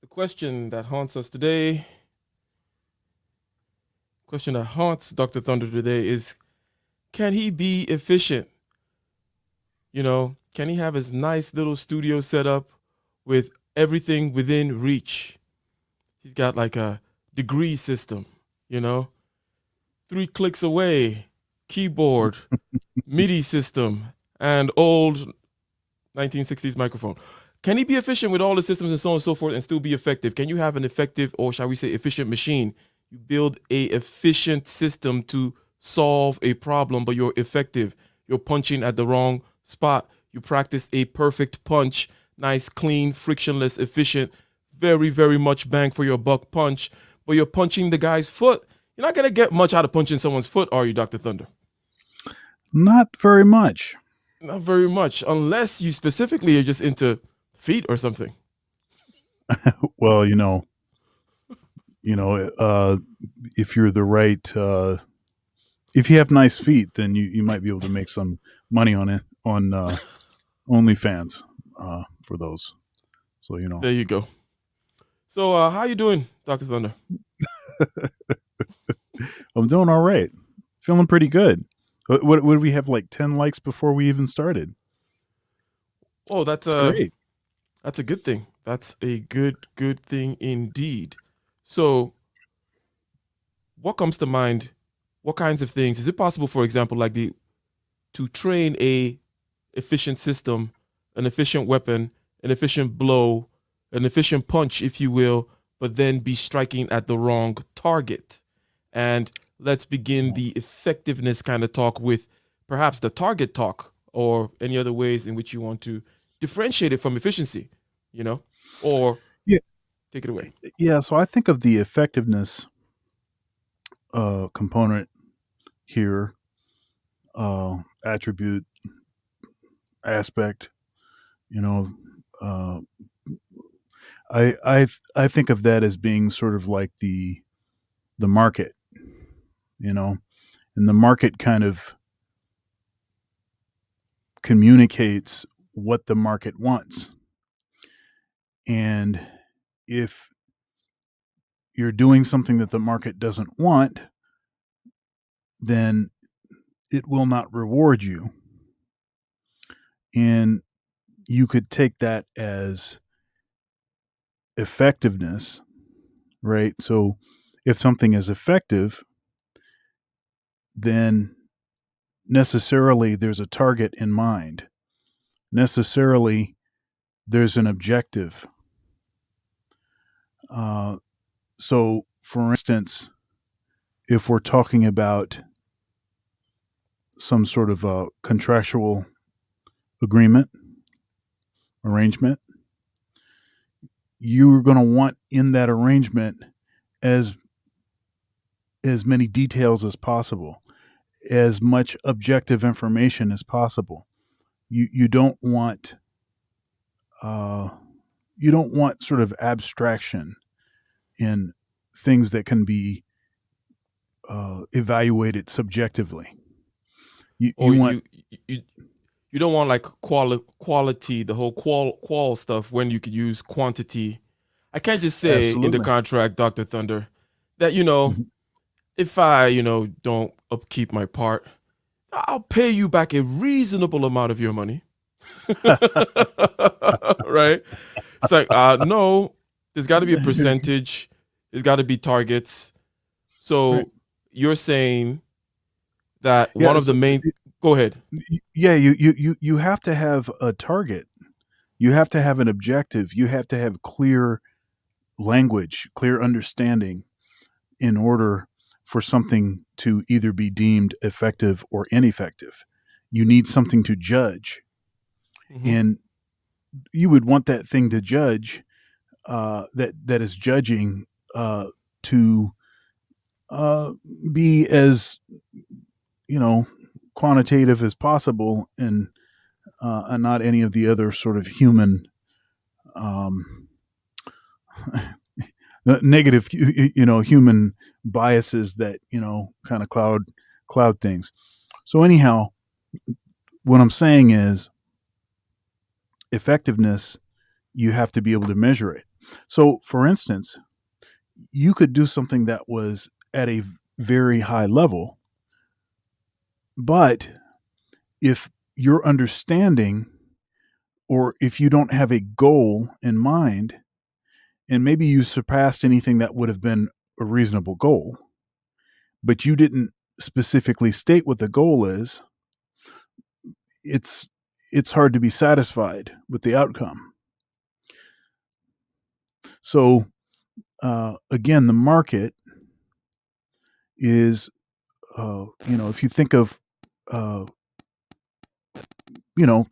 The question that haunts us today, question that haunts Dr. Thunder today is, can he be efficient? Can he have his nice little studio set up with everything within reach. He's got like a degree system, you know, 3 clicks away, keyboard, MIDI system, and old 1960s microphone. Can he be efficient with all the systems and so on and so forth and still be effective? Can you have an effective, or shall we say efficient machine? You build a efficient system to solve a problem, but you're effective. You're punching at the wrong spot. You practice a perfect punch, nice, clean, frictionless, efficient, very, very much bang for your buck punch, but you're punching the guy's foot. You're not going to get much out of punching someone's foot, are you, Dr. Thunder? Not very much. Not very much, unless you specifically are just into feet or something. Well, if you're the right, if you have nice feet, then you might be able to make some money on it on OnlyFans for those. So There you go. So, how you doing, Dr. Thunder? I'm doing all right, feeling pretty good. What did we have, like 10 likes before we even started? Oh, that's It's great. that's a good thing. That's a good thing indeed. So, what comes to mind? What kinds of things is it possible, for example, like the to train a efficient system, an efficient weapon, an efficient blow, an efficient punch, if you will, but then be striking at the wrong target? And let's begin the effectiveness kind of talk with perhaps the target talk or any other ways in which you want to differentiate it from efficiency, you know, or Yeah, take it away. yeah. So I think of the effectiveness component here, attribute, aspect. You know, uh, I think of that as being sort of like the market. You know, and the market kind of communicates what the market wants. And if you're doing something that the market doesn't want, then it will not reward you. And you could take that as effectiveness, right? So if something is effective, then necessarily there's a target in mind. Necessarily there's an objective. Uh, so, for instance, if we're talking about some sort of a contractual agreement, arrangement, you're going to want in that arrangement as as many details as possible, as much objective information as possible. You don't want uh, you don't want sort of abstraction in things that can be evaluated subjectively. You Or want you you don't want like quality, the whole qual stuff when you could use quantity. I can't just say in the absolutely. contract, Dr. Thunder, that if I, don't upkeep my part, I'll pay you back a reasonable amount of your money. Right? It's like, no, there's got to be a percentage. There's got to be targets. Right. So you're saying that one Yeah. of the So, main, go ahead. yeah. You have to have a target. You have to have an objective. You have to have clear language, clear understanding in order for something to either be deemed effective or ineffective. You need something to judge, Hmm. and you would want that thing to judge, that is judging, to uh, be as you know quantitative as possible, and not any of the other sort of human, um, negative, human biases that kind of cloud things. So anyhow, what I'm saying is effectiveness. You have to be able to measure it. So, for instance, you could do something that was at a very high level, but if your understanding or if you don't have a goal in mind, and maybe you surpassed anything that would have been a reasonable goal, but you didn't specifically state what the goal is, it's it's hard to be satisfied with the outcome. So again, the market is, if you think of, uh,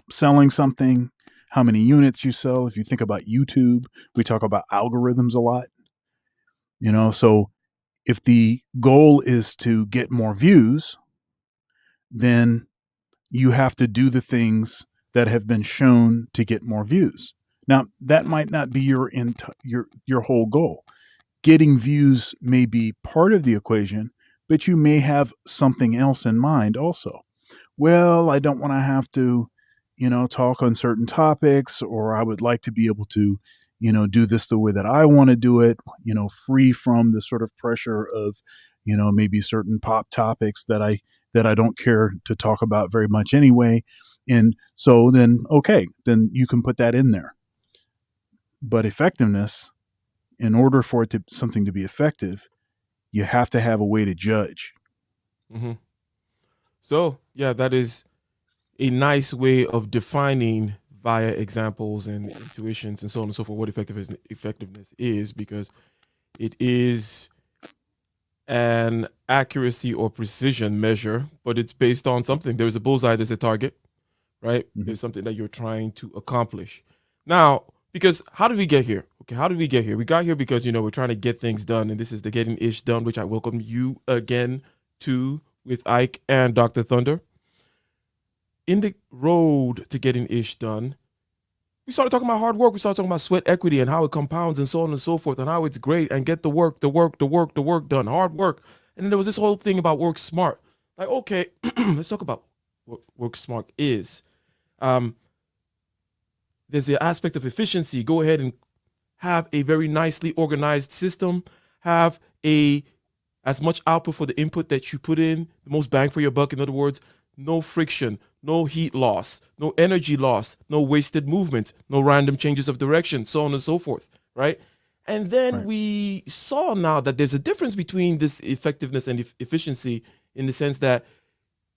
selling something, how many units you sell. If you think about YouTube, we talk about algorithms a lot. So if the goal is to get more views, then you have to do the things that have been shown to get more views. Now, that might not be your whole goal. Getting views may be part of the equation, but you may have something else in mind also. Well, I don't want to have to, talk on certain topics, or I would like to be able to, do this the way that I want to do it, free from the sort of pressure of, maybe certain pop topics that I don't care to talk about very much anyway. And so then, okay, then you can put that in there. But effectiveness, in order for something to be effective, you have to have a way to judge. Hmm. So, yeah, that is a nice way of defining via examples and intuitions and so on and so forth what effectiveness is, because it is an accuracy or precision measure, but it's based on something. There's a bullseye, there's a target, right? Mhm. There's something that you're trying to accomplish. Now, because how did we get here? Okay, how did we get here? We got here because, we're trying to get things done, and this is the Getting Ish Done, which I welcome you again to with Ike and Dr. Thunder. In the road to getting ish done, we started talking about hard work. We started talking about sweat equity and how it compounds and so on and so forth, and how it's great and get the work done, hard work. And then there was this whole thing about work smart. Like, okay, let's talk about what work smart is. Um, there's the aspect of efficiency. Go ahead and have a very nicely organized system. Have a as much output for the input that you put in, the most bang for your buck. In other words, no friction, no heat loss, no energy loss, no wasted movement, no random changes of direction, so on and so forth, right? And then Right. we saw now that there's a difference between this effectiveness and efficiency, in the sense that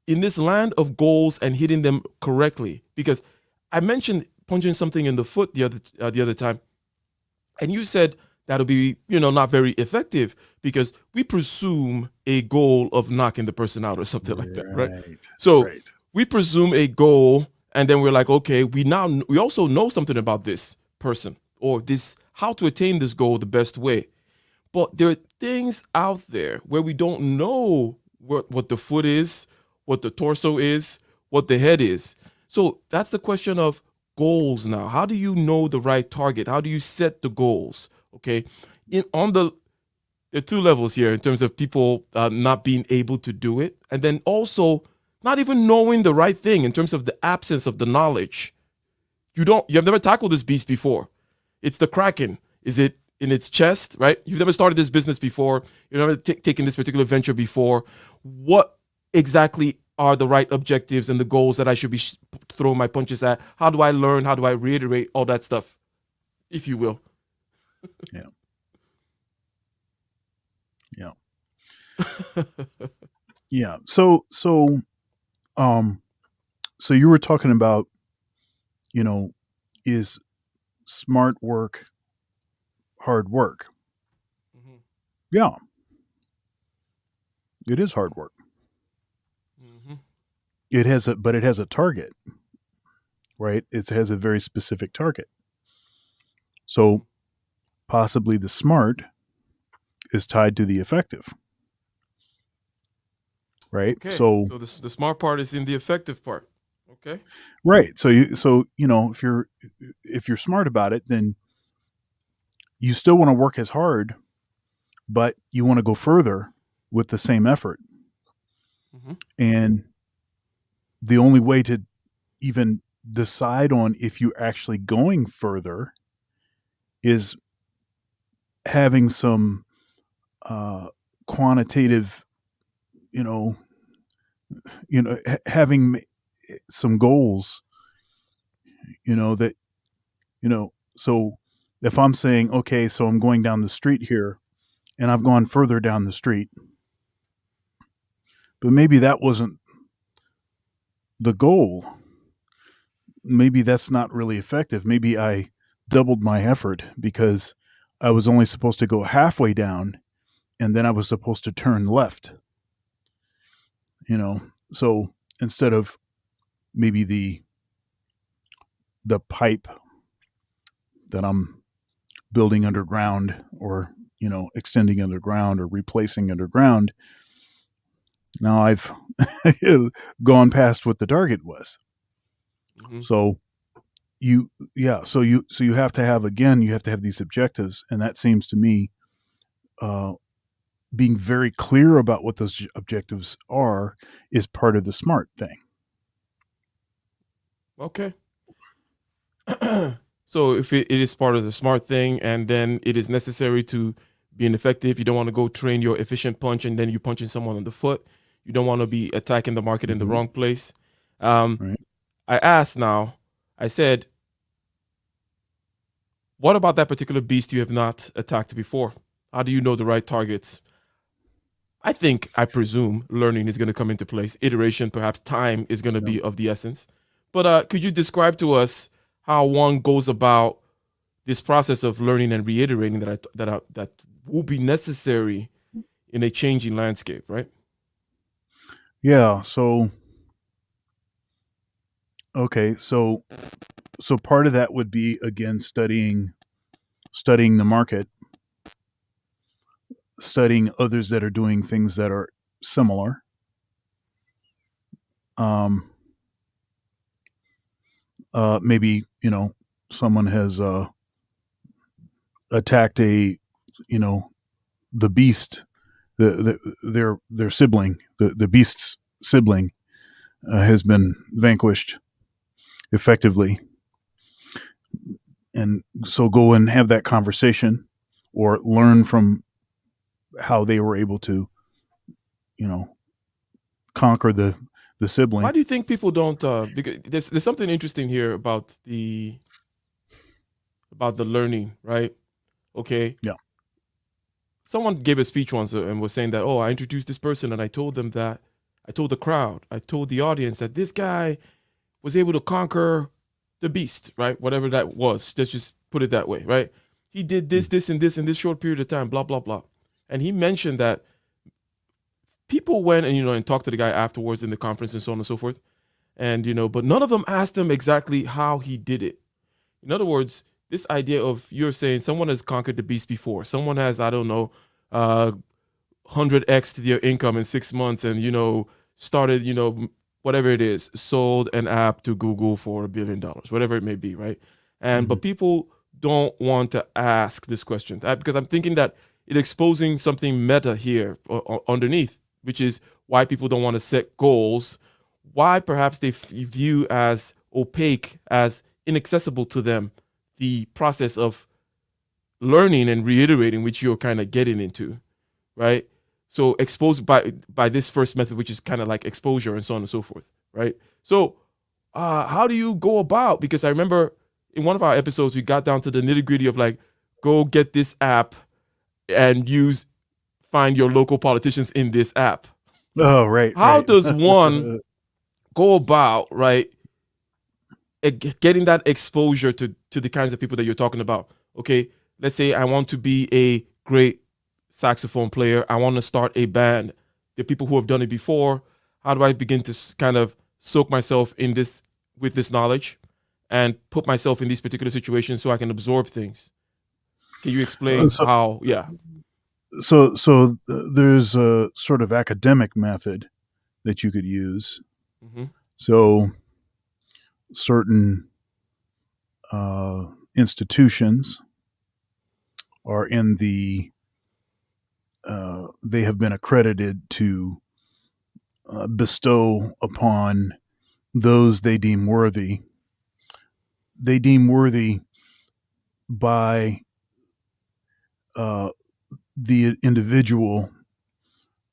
in this land of goals and hitting them correctly, because I mentioned punching something in the foot the other time, and you said that'll be, not very effective because we presume a goal of knocking the person out or something like that, right? Right. So Right. we presume a goal, and then we're like, okay, we also know something about this person, or this, how to attain this goal the best way. But there are things out there where we don't know what the foot is, what the torso is, what the head is. So that's the question of goals now. How do you know the right target? How do you set the goals? Okay. There are two levels here in terms of people not being able to do it, and then also not even knowing the right thing in terms of the absence of the knowledge. You have never tackled this beast before. It's the Kraken. Is it in its chest, right? You've never started this business before. You've never taken this particular venture before. What exactly are the right objectives and the goals that I should be throwing my punches at? How do I learn? How do I reiterate all that stuff, if you will? Yeah. Yeah. Yeah. Um, so you were talking about, you know, is smart work hard work? Mhm, Yeah, it is hard work. mhm, But it has a target, right? It has a very specific target. mhm. So possibly the smart is tied to the effective, right? Okay, So so the smart part is in the effective part. Okay. right. If you're smart about it, then you still want to work as hard, but you want to go further with the same effort. Hmm. And the only way to even decide on if you're actually going further is having some uh, quantitative, you know, having some goals that so if I'm saying, okay, so I'm going down the street here, and I've gone further down the street, but maybe that wasn't the goal. Maybe that's not really effective. Maybe I doubled my effort because I was only supposed to go halfway down, and then I was supposed to turn left. you know so instead of maybe the pipe that I'm building underground, or extending underground, or replacing underground, now I've gone past what the target was. Hmm. So you have to have, again, you have to have these objectives, and that seems to me, uh, being very clear about what those objectives are is part of the smart thing. Okay. So if it is part of the smart thing, and then it is necessary to be ineffective, you don't want to go train your efficient punch and then you punching someone on the foot. You don't want to be attacking the market in the Hmm. wrong place. Um, Right. I asked now, I said, what about that particular beast you have not attacked before? How do you know the right targets? I presume learning is going to come into place. Iteration, perhaps time is going to Yeah. be of the essence. But could you describe to us how one goes about this process of learning and reiterating that will be necessary in a changing landscape, right? Yeah. So okay. So part of that would be, again, studying the market, studying others that are doing things that are similar. Um, Maybe someone has attacked you know the beast, their sibling, the beast's sibling, has been vanquished effectively, and so go and have that conversation, or learn from how they were able to you know conquer the Why sibling. do you think people don't? Because there's something interesting here about the learning, right? Okay, Yeah. someone gave a speech once and was saying that, oh, I introduced this person and I told them that I told the crowd, I told the audience that this guy was able to conquer the beast, right? Whatever that was. Let's just put it that way, right? He did this, Mm. this, and this in this short period of time, blah, blah, blah. And he mentioned that people went and, and talked to the guy afterwards in the conference and so on and so forth. And, but none of them asked him exactly how he did it. In other words, this idea of you're saying someone has conquered the beast before, someone has, I don't know, 100x to their income in 6 months and, started, whatever it is, sold an app to Google for $1 billion, whatever it may be, right? And Hmm. but people don't want to ask this question because I'm thinking that it exposing something meta here underneath, which is why people don't want to set goals, why perhaps they view as opaque, as inaccessible to them, the process of learning and reiterating, which you're kind of getting into, right? So exposed by this first method, which is kind of like exposure and so on and so forth, right? So how do you go about? Because I remember in one of our episodes we got down to the nitty gritty of like, go get this app and find your local politicians in this app. Oh, right, How right. does one go about, right, getting that exposure to the kinds of people that you're talking about? Okay, let's say I want to be a great saxophone player. I want to start a band. There are people who have done it before. How do I begin to kind of soak myself in this with this knowledge and put myself in these particular situations so I can absorb things? Can you Uh, explain so, how? Yeah. there's a sort of academic method that you could use. Hmm. So certain institutions are in they have been accredited to bestow upon those they deem worthy. They deem worthy by uh, the individual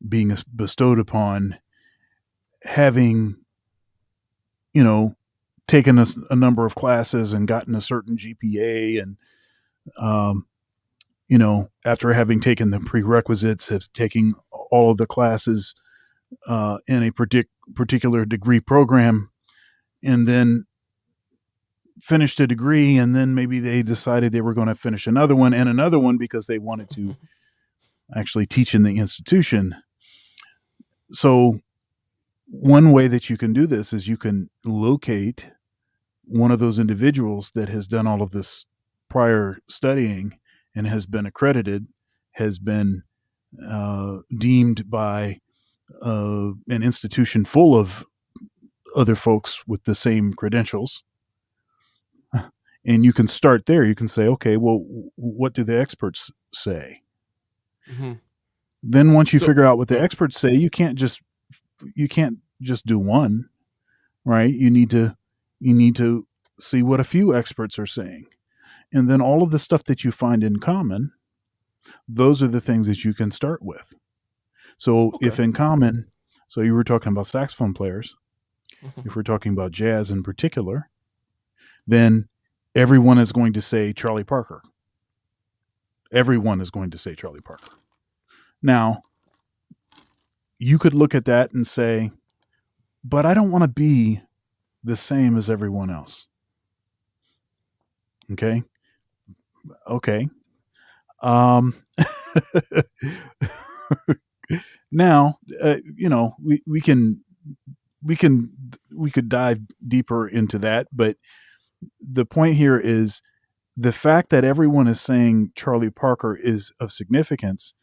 being bestowed upon having, you know, taken a number of classes and gotten a certain GPA, and um, after having taken the prerequisites of taking all of the classes in a particular degree program, and then finished a degree, and then maybe they decided they were going to finish another one and another one because they wanted to actually teach in the institution. So one way that you can do this is you can locate one of those individuals that has done all of this prior studying and has been accredited, has been deemed by an institution full of other folks with the same credentials. And you can start there. You can say, okay, well, what do the experts say? Mm-hmm. Then once you So, figure out what the experts say, you can't just do one, right? You need to see what a few experts are saying. And then all of the stuff that you find in common, those are the things that you can start with. So okay. if in common, so you were talking about saxophone players, Mhm. if we're talking about jazz in particular, then everyone is going to say Charlie Parker. Everyone is going to say Charlie Parker. Now, you could look at that and say, but I don't want to be the same as everyone else. Okay. Okay. Um, now, we could dive deeper into that, but the point here is the fact that everyone is saying Charlie Parker is of significance.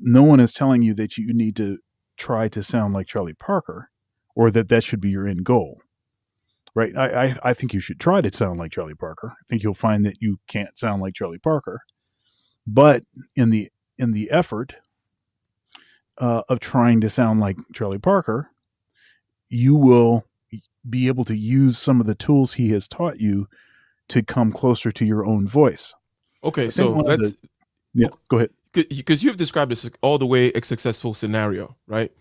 No one is telling you that you need to try to sound like Charlie Parker, or that should be your end goal. Right? I think you should try to sound like Charlie Parker. I think you'll find that you can't sound like Charlie Parker, but in the effort of trying to sound like Charlie Parker, you will be able to use some of the tools he has taught you to come closer to your own voice. Okay, I think so one of the let's yeah. Go ahead. because you've described this all the way a successful scenario, right?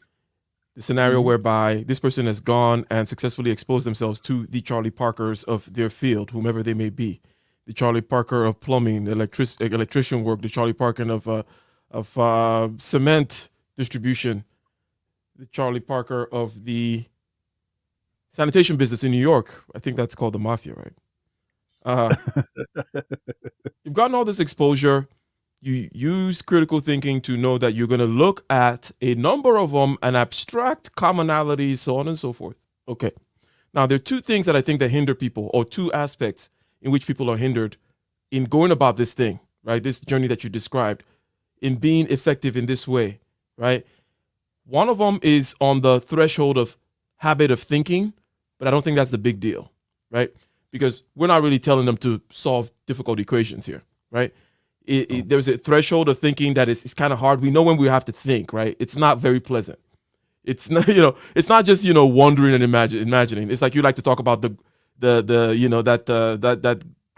The scenario Mhm. whereby this person has gone and successfully exposed themselves to the Charlie Parkers of their field, whomever they may be, the Charlie Parker of plumbing, electrician work, the Charlie Parker of cement distribution, the Charlie Parker of the sanitation business in New York. I think that's called the mafia, right? Uh, you've gotten all this exposure. You use critical thinking to know that you're going to look at a number of them and abstract commonalities, so on and so forth. Okay. Now, there are two things that I think that hinder people, or two aspects in which people are hindered in going about this thing, right? This journey that you described, in being effective in this way, right? One of them is on the threshold of habit of thinking, but I don't think that's the big deal, right? Because we're not really telling them to solve difficult equations here, right? There's a threshold of thinking that it's kind of hard. We know when we have to think, right? It's not very pleasant. It's not, it's not just, wondering and imagining. It's like you like to talk about that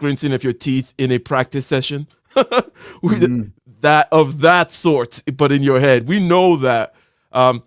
rinsing of your teeth in a practice session. Mhm. That of that sort, but in your head. We know that. Um,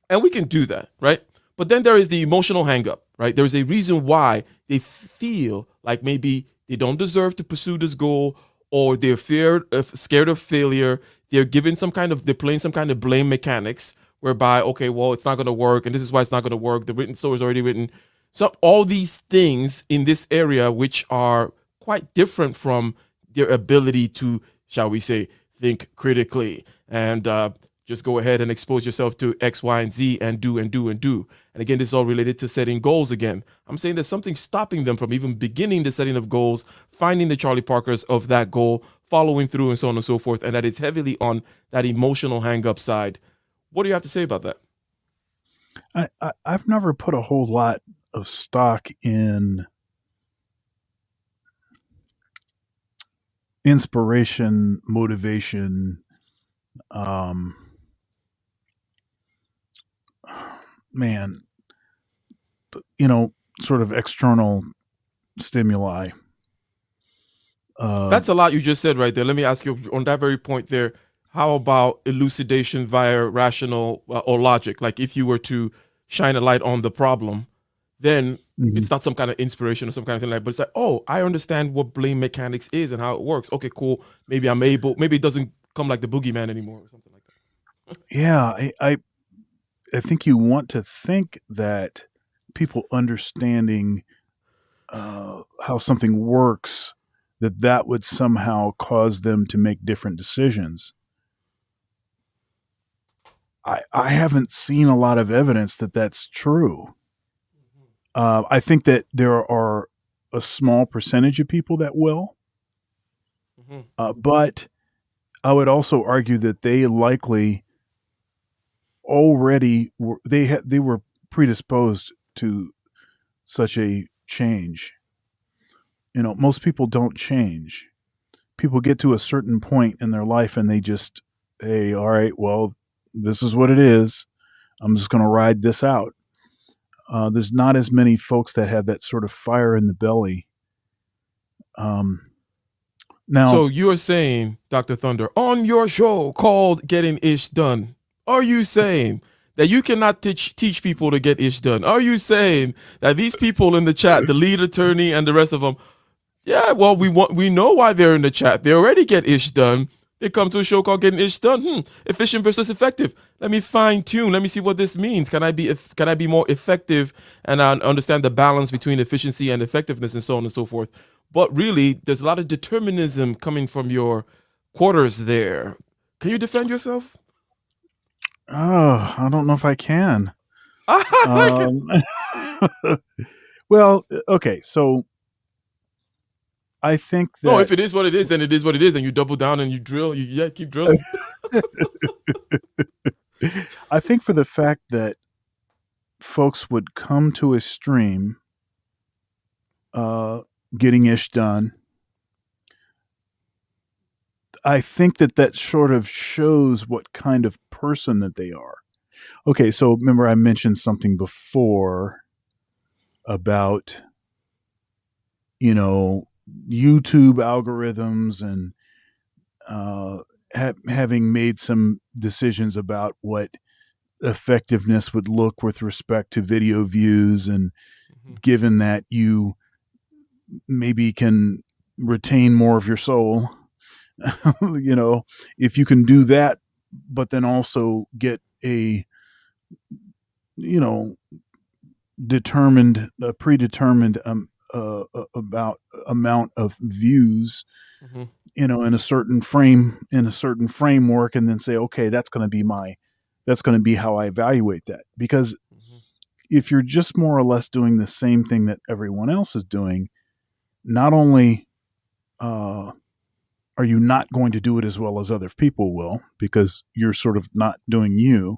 and we can do that, right? But then there is the emotional hangup, right? There's a reason why they feel like maybe they don't deserve to pursue this goal, or they're scared of failure. They're playing some kind of blame mechanics whereby, okay, well, it's not going to work, and this is why it's not going to work. The written story is already written. So all these things in this area, which are quite different from their ability to, shall we say, think critically and just go ahead and expose yourself to X, Y, and Z and do and do and do. And again, this is all related to setting goals again. I'm saying there's something stopping them from even beginning the setting of goals, finding the Charlie Parkers of that goal, following through, and so on and so forth. And that is heavily on that emotional hang up side. What do you have to say about that? I've never put a whole lot of stock in inspiration, motivation, um, man, sort of external stimuli. Uh, That's a lot you just said right there. Let me ask you on that very point there. How about elucidation via rational or logic? Like if you were to shine a light on the problem, then Mhm. it's not some kind of inspiration or some kind of thing like, but it's like, oh, I understand what blame mechanics is and how it works. Okay, cool. Maybe it doesn't come like the boogeyman anymore or something like that. Yeah, I think you want to think that people understanding how something works, that would somehow cause them to make different decisions. I haven't seen a lot of evidence that that's true. I think that there are a small percentage of people that will, Mm-hmm. but I would also argue that they likely already they were predisposed to such a change. You know, most people don't change. People get to a certain point in their life and they just, hey, all right, well, this is what it is. I'm just going to ride this out. There's not as many folks that have that sort of fire in the belly. Um, now, So you're saying, Dr. Thunder, on your show called Getting Ish Done, are you saying that you cannot teach people to get ish done? Are you saying that these people in the chat, the lead attorney and the rest of them, yeah, well, we know why they're in the chat. They already get ish done. They come to a show called Getting Ish Done. Efficient versus effective. Let me fine tune. Let me see what this means. Can I be more effective and understand the balance between efficiency and effectiveness and so on and so forth. But really, there's a lot of determinism coming from your quarters there. Can you defend yourself? oh, I don't know if I can. I like it. Um, well, okay, so I think No, that if it is what it is, then it is what it is, and you double down and you drill. Yeah, keep drilling. I think for the fact that folks would come to a stream, uh, getting ish done, I think that that sort of shows what kind of person that they are. Okay, so remember I mentioned something before about, you know, YouTube algorithms and having made some decisions about what effectiveness would look with respect to video views, and Mhm, given that you maybe can retain more of your soul, you know, if you can do that, but then also get a, you know, a predetermined about amount of views, mhm, you know, in a certain frame, in a certain framework, and then say, okay, that's going to be how I evaluate that. Because mhm, if you're just more or less doing the same thing that everyone else is doing, not only uh, are you not going to do it as well as other people will, because you're sort of not doing you,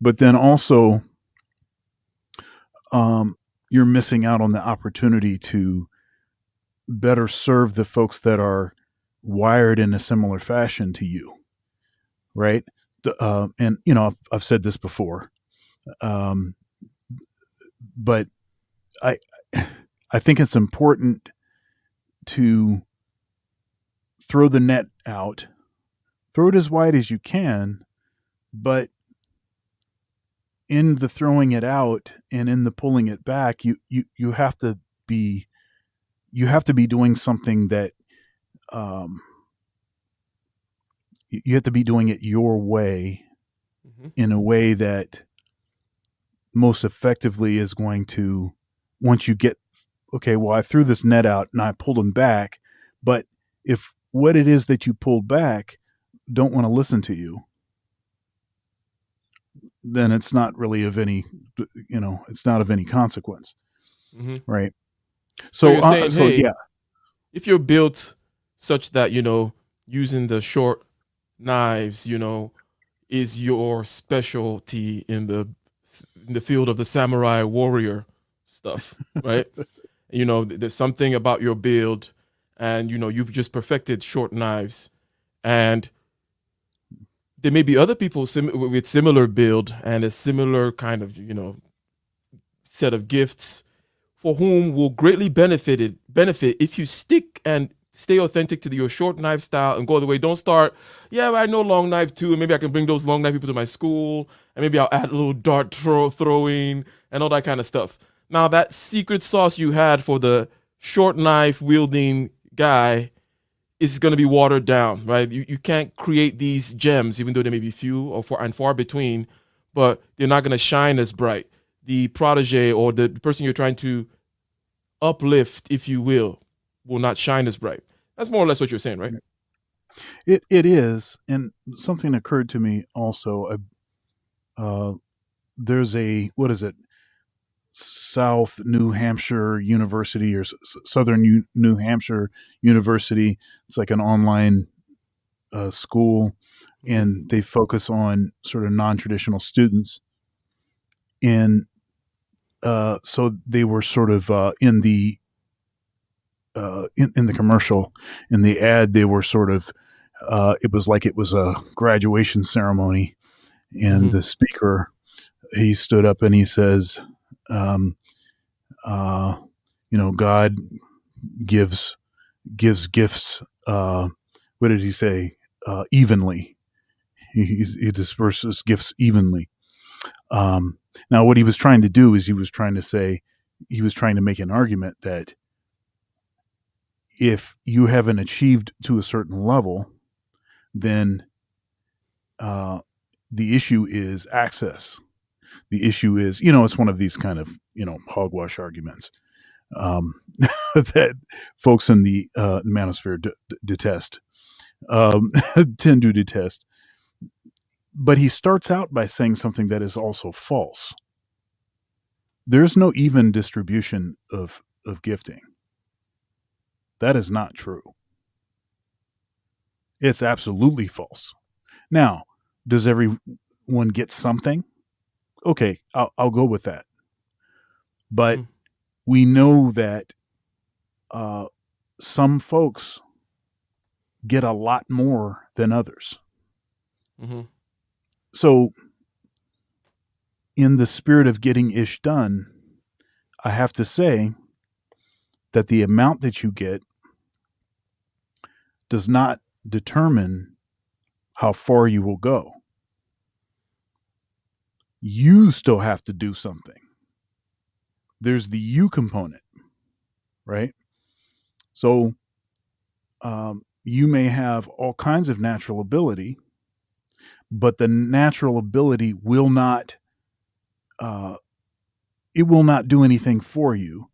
but then also you're missing out on the opportunity to better serve the folks that are wired in a similar fashion to you, right? And you know, I've said this before, um, but I I think it's important to throw the net out, throw it as wide as you can, but in the throwing it out and in the pulling it back, you have to be doing something that um, you have to be doing it your way, mhm, in a way that most effectively is going to, once you get, okay, well, I threw this net out and I pulled them back, but if what it is that you pulled back don't want to listen to you, then it's not really of any, you know, it's not of any consequence, mhm. right? So So you're saying, so hey, yeah. if you're built such that using the short knives, is your specialty in the field of the samurai warrior stuff, right? There's something about your build, and you've just perfected short knives, and there may be other people with similar build and a similar kind of set of gifts for whom will greatly benefit if you stick and stay authentic to your short knife style and go the way. Don't start, yeah, well, I know long knife too, and maybe I can bring those long knife people to my school, and maybe I'll add a little dart throwing and all that kind of stuff. Now, that secret sauce you had for the short knife wielding guy is going to be watered down, right? You can't create these gems, even though they may be few or far between, but they're not going to shine as bright. The protege or the person you're trying to uplift, if you will not shine as bright. That's more or less what you're saying, right? It is, and something occurred to me also. There's a, what is it, South New Hampshire University or Southern New Hampshire University. It's like an online school, Mm-hmm. and they focus on sort of non-traditional students. And so they were sort of in the in the commercial, in the ad, they were sort of it was like it was a graduation ceremony, and Mm-hmm. the speaker, he stood up and he says, um, uh, God gives gifts. What did he say? Evenly. He disperses gifts evenly. Now, what he was trying to do is he was trying to make an argument that if you haven't achieved to a certain level, then the issue is access. The issue is, it's one of these kind of, hogwash arguments that folks in the manosphere detest, tend to detest. But he starts out by saying something that is also false. There's no even distribution of gifting. That is not true. It's absolutely false. Now, does everyone get something? Okay, I'll go with that. But Mm-hmm. we know that some folks get a lot more than others. Mm-hmm. So, in the spirit of getting ish done, I have to say that the amount that you get does not determine how far you will go. You still have to do something. There's the you component, right? So you may have all kinds of natural ability, but the natural ability will not it will not do anything for you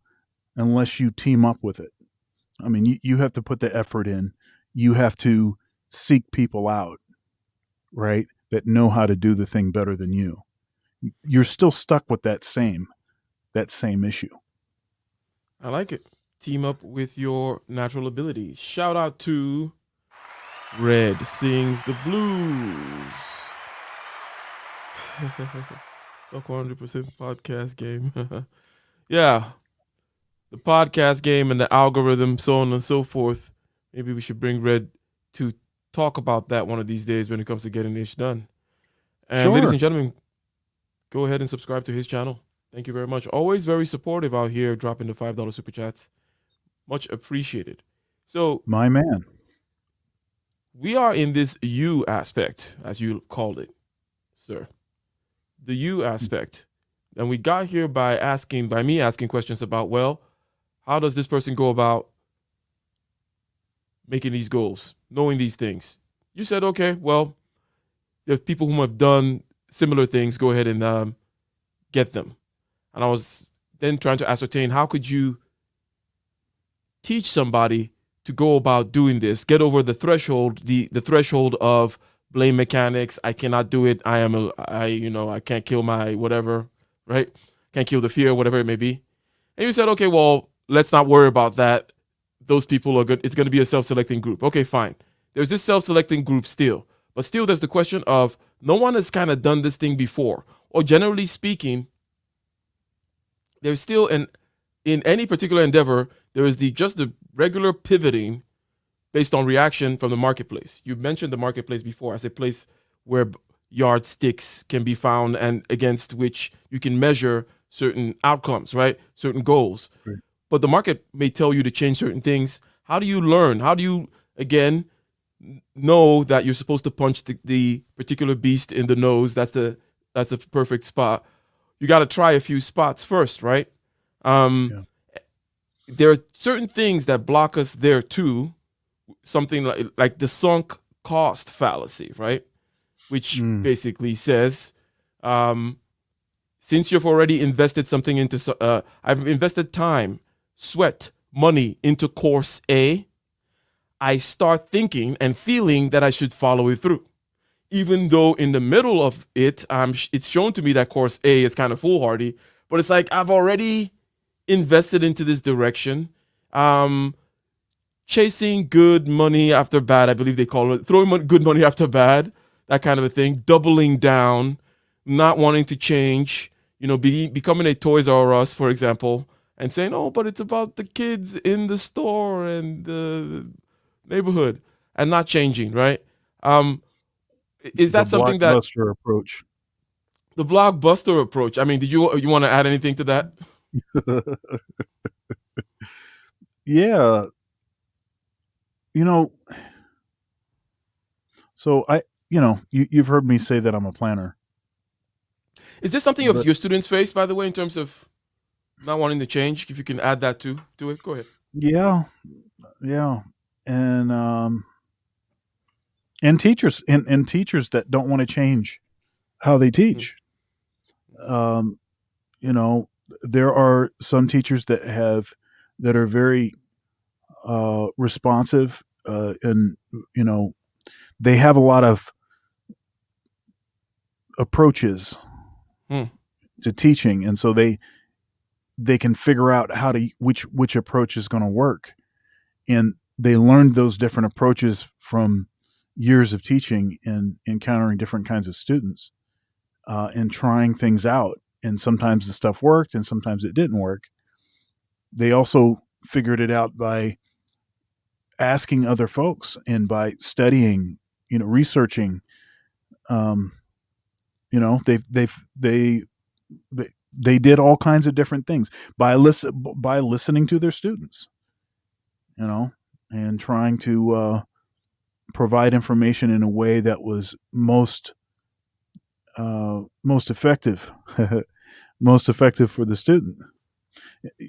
unless you team up with it. I mean, you have to put the effort in. You have to seek people out, right, that know how to do the thing better than you. You're still stuck with that same issue. I like it. Team up with your natural ability. Shout out to Red Sings the Blues. Talk 100% podcast game. Yeah, the podcast game and the algorithm, so on and so forth. Maybe we should bring Red to talk about that one of these days when it comes to getting ish done. And ladies Sure. and gentlemen, go ahead and subscribe to his channel. Thank you very much. Always very supportive out here, dropping the $5 super chats. Much appreciated. So My man. we are in this you aspect, as you called it, sir. The you aspect. And we got here by me asking questions about, well, how does this person go about making these goals, knowing these things? You said, okay, well, there's people who have done similar things, go ahead and get them. And I was then trying to ascertain, how could you teach somebody to go about doing this, get over the threshold, the threshold of blame mechanics. I cannot do it. I can't kill my whatever, right? Can't kill the fear, whatever it may be. And you said, okay, well, let's not worry about that. Those people are good. It's going to be a self-selecting group. Okay, fine. There's this self-selecting group still, but still there's the question of no one has kind of done this thing before, or generally speaking, there's still in any particular endeavor, there is just the regular pivoting based on reaction from the marketplace. You mentioned the marketplace before as a place where yardsticks can be found and against which you can measure certain outcomes, right? Certain goals. Right. But the market may tell you to change certain things. How do you learn? How do you, again, know that you're supposed to punch the particular beast in the nose? That's the perfect spot. You got to try a few spots first, right? Um, Yeah. there are certain things that block us there too. Something like the sunk cost fallacy, right? Which Mm. basically says, um, since you've already invested something into, I've invested time, sweat, money into course A, I start thinking and feeling that I should follow it through. Even though in the middle of it, it's shown to me that course A is kind of foolhardy, but it's like I've already invested into this direction. Um, Chasing good money after bad, I believe they call it, throwing good money after bad, that kind of a thing, doubling down, not wanting to change, becoming a Toys R Us, for example, and saying, oh, but it's about the kids in the store and the neighborhood and not changing, right? Um, is The that something that blockbuster approach. the blockbuster approach? I mean, did you want to add anything to that? Yeah, you know, so you've heard me say that I'm a planner, Is this something of but your students face, by the way, in terms of not wanting to change? If you can add that to it, go ahead. yeah, yeah, and and teachers that don't want to change how they Mm, teach. Um, you know, there are some teachers that are very responsive, and you know they have a lot of approaches mm, to teaching, and so they can figure out how to which approach is going to work, and they learned those different approaches from years of teaching and encountering different kinds of students, and trying things out. And sometimes the stuff worked, and sometimes it didn't work. They also figured it out by asking other folks and by studying, researching. Um, they they did all kinds of different things by listening to their students, you know, and trying to provide information in a way that was most effective, most effective for the student.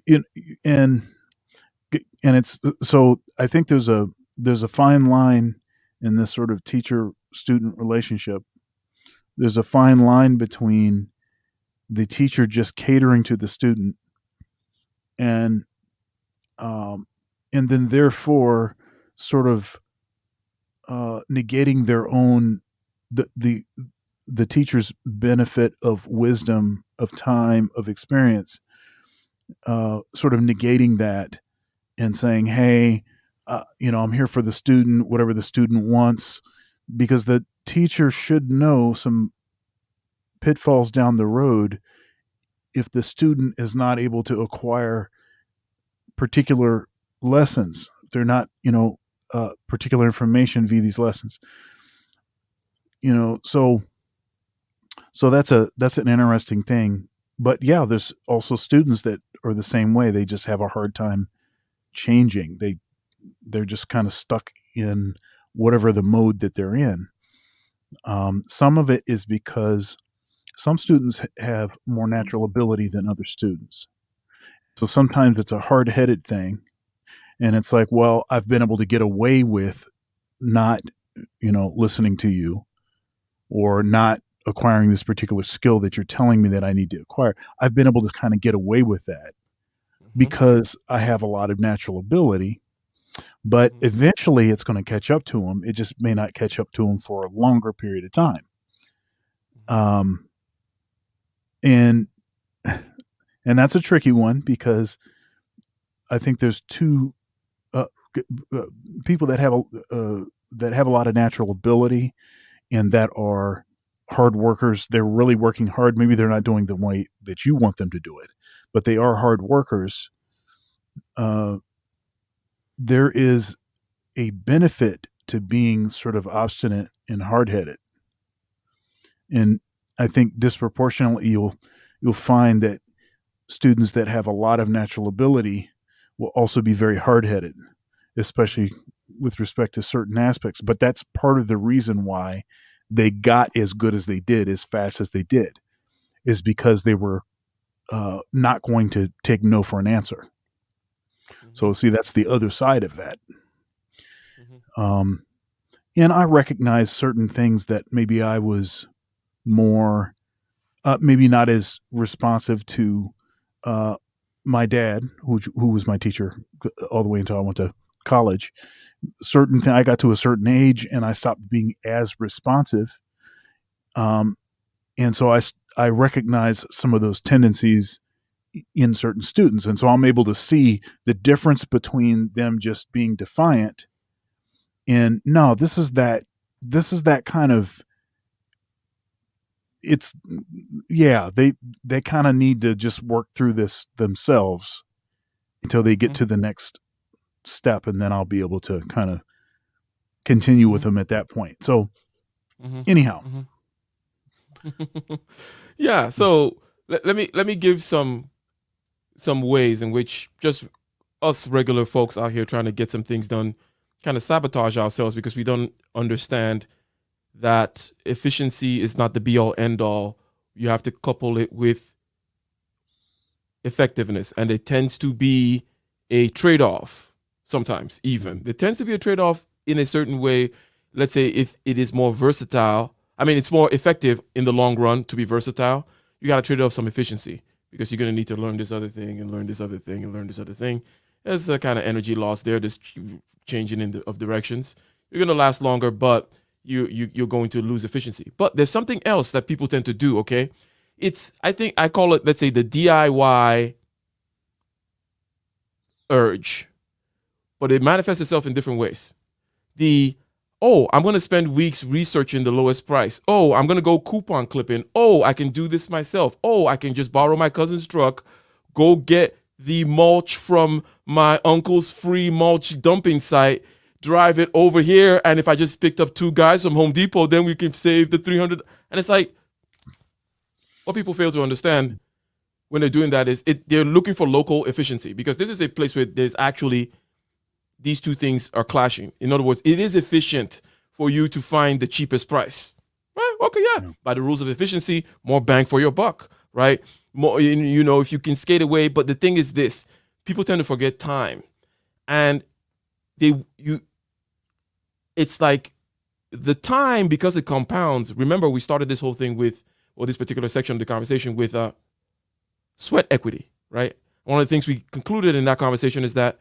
In, and and it's so I think there's a fine line in this sort of teacher student relationship. There's a fine line between the teacher just catering to the student and um, and then therefore sort of negating their own the, the the teacher's benefit of wisdom, of time, of experience, sort of negating that and saying, "Hey, I'm here for the student, whatever the student wants," because the teacher should know some pitfalls down the road if the student is not able to acquire particular lessons. If they're not, particular information via these lessons. So that's an interesting thing. But yeah, there's also students that are the same way. They just have a hard time changing. They're just kind of stuck in whatever the mode that they're in. Some of it is because some students have more natural ability than other students. So sometimes it's a hard headed thing. And it's like, well, I've been able to get away with not, listening to you or not acquiring this particular skill that you're telling me that I need to acquire. I've been able to kind of get away with that hmm because I have a lot of natural ability, but hmm eventually it's going to catch up to them. It just may not catch up to them for a longer period of time. Um, and and that's a tricky one because I think there's two uh, uh, people that have a lot of natural ability and that are hard workers. They're really working hard. Maybe they're not doing the way that you want them to do it, but they are hard workers. Uh, there is a benefit to being sort of obstinate and hard headed, and I think disproportionately you'll find that students that have a lot of natural ability will also be very hard headed, especially with respect to certain aspects. But that's part of the reason why they got as good as they did, as fast as they did, is because they were not going to take no for an answer. Mm-hmm. So, see, that's the other side of that. Mm-hmm. Um, and I recognize certain things that maybe I was more, maybe not as responsive to uh, my dad, who was my teacher all the way until I went to college. I got to a certain age and I stopped being as responsive. Um, and so I recognize some of those tendencies in certain students. And so I'm able to see the difference between them just being defiant and no, this is that kind of, it's, yeah, they kind of need to just work through this themselves until they get Mm-hmm. to the next step, and then I'll be able to kind of continue with Mm-hmm. them at that point. So Mm-hmm. anyhow. Mm-hmm. Yeah. So let me give some ways in which just us regular folks out here trying to get some things done kind of sabotage ourselves because we don't understand that efficiency is not the be all end all. You have to couple it with effectiveness, and it tends to be a trade off sometimes, even. There tends to be a trade off in a certain way. Let's say if it is more versatile, I mean, it's more effective in the long run to be versatile. You got to trade off some efficiency because you're going to need to learn this other thing and learn this other thing and learn this other thing. There's a kind of energy loss there, this changing of directions. You're going to last longer, but you're going to lose efficiency. But there's something else that people tend to do. Okay, it's, I think I call it, let's say, the DIY urge, but it manifests itself in different ways. The, oh, I'm going to spend weeks researching the lowest price. Oh, I'm going to go coupon clipping. Oh, I can do this myself. Oh, I can just borrow my cousin's truck, go get the mulch from my uncle's free mulch dumping site, drive it over here, and if I just picked up two guys from Home Depot, then we can save the 300. And it's like, what people fail to understand when they're doing that is they're looking for local efficiency because this is a place where there's actually these two things are clashing. In other words, it is efficient for you to find the cheapest price. Right? Okay, yeah. Yeah. By the rules of efficiency, more bang for your buck, right? More, if you can skate away. But the thing is this: people tend to forget time, and it's like the time, because it compounds. Remember, we started this whole thing with, or this particular section of the conversation with sweat equity, right? One of the things we concluded in that conversation is that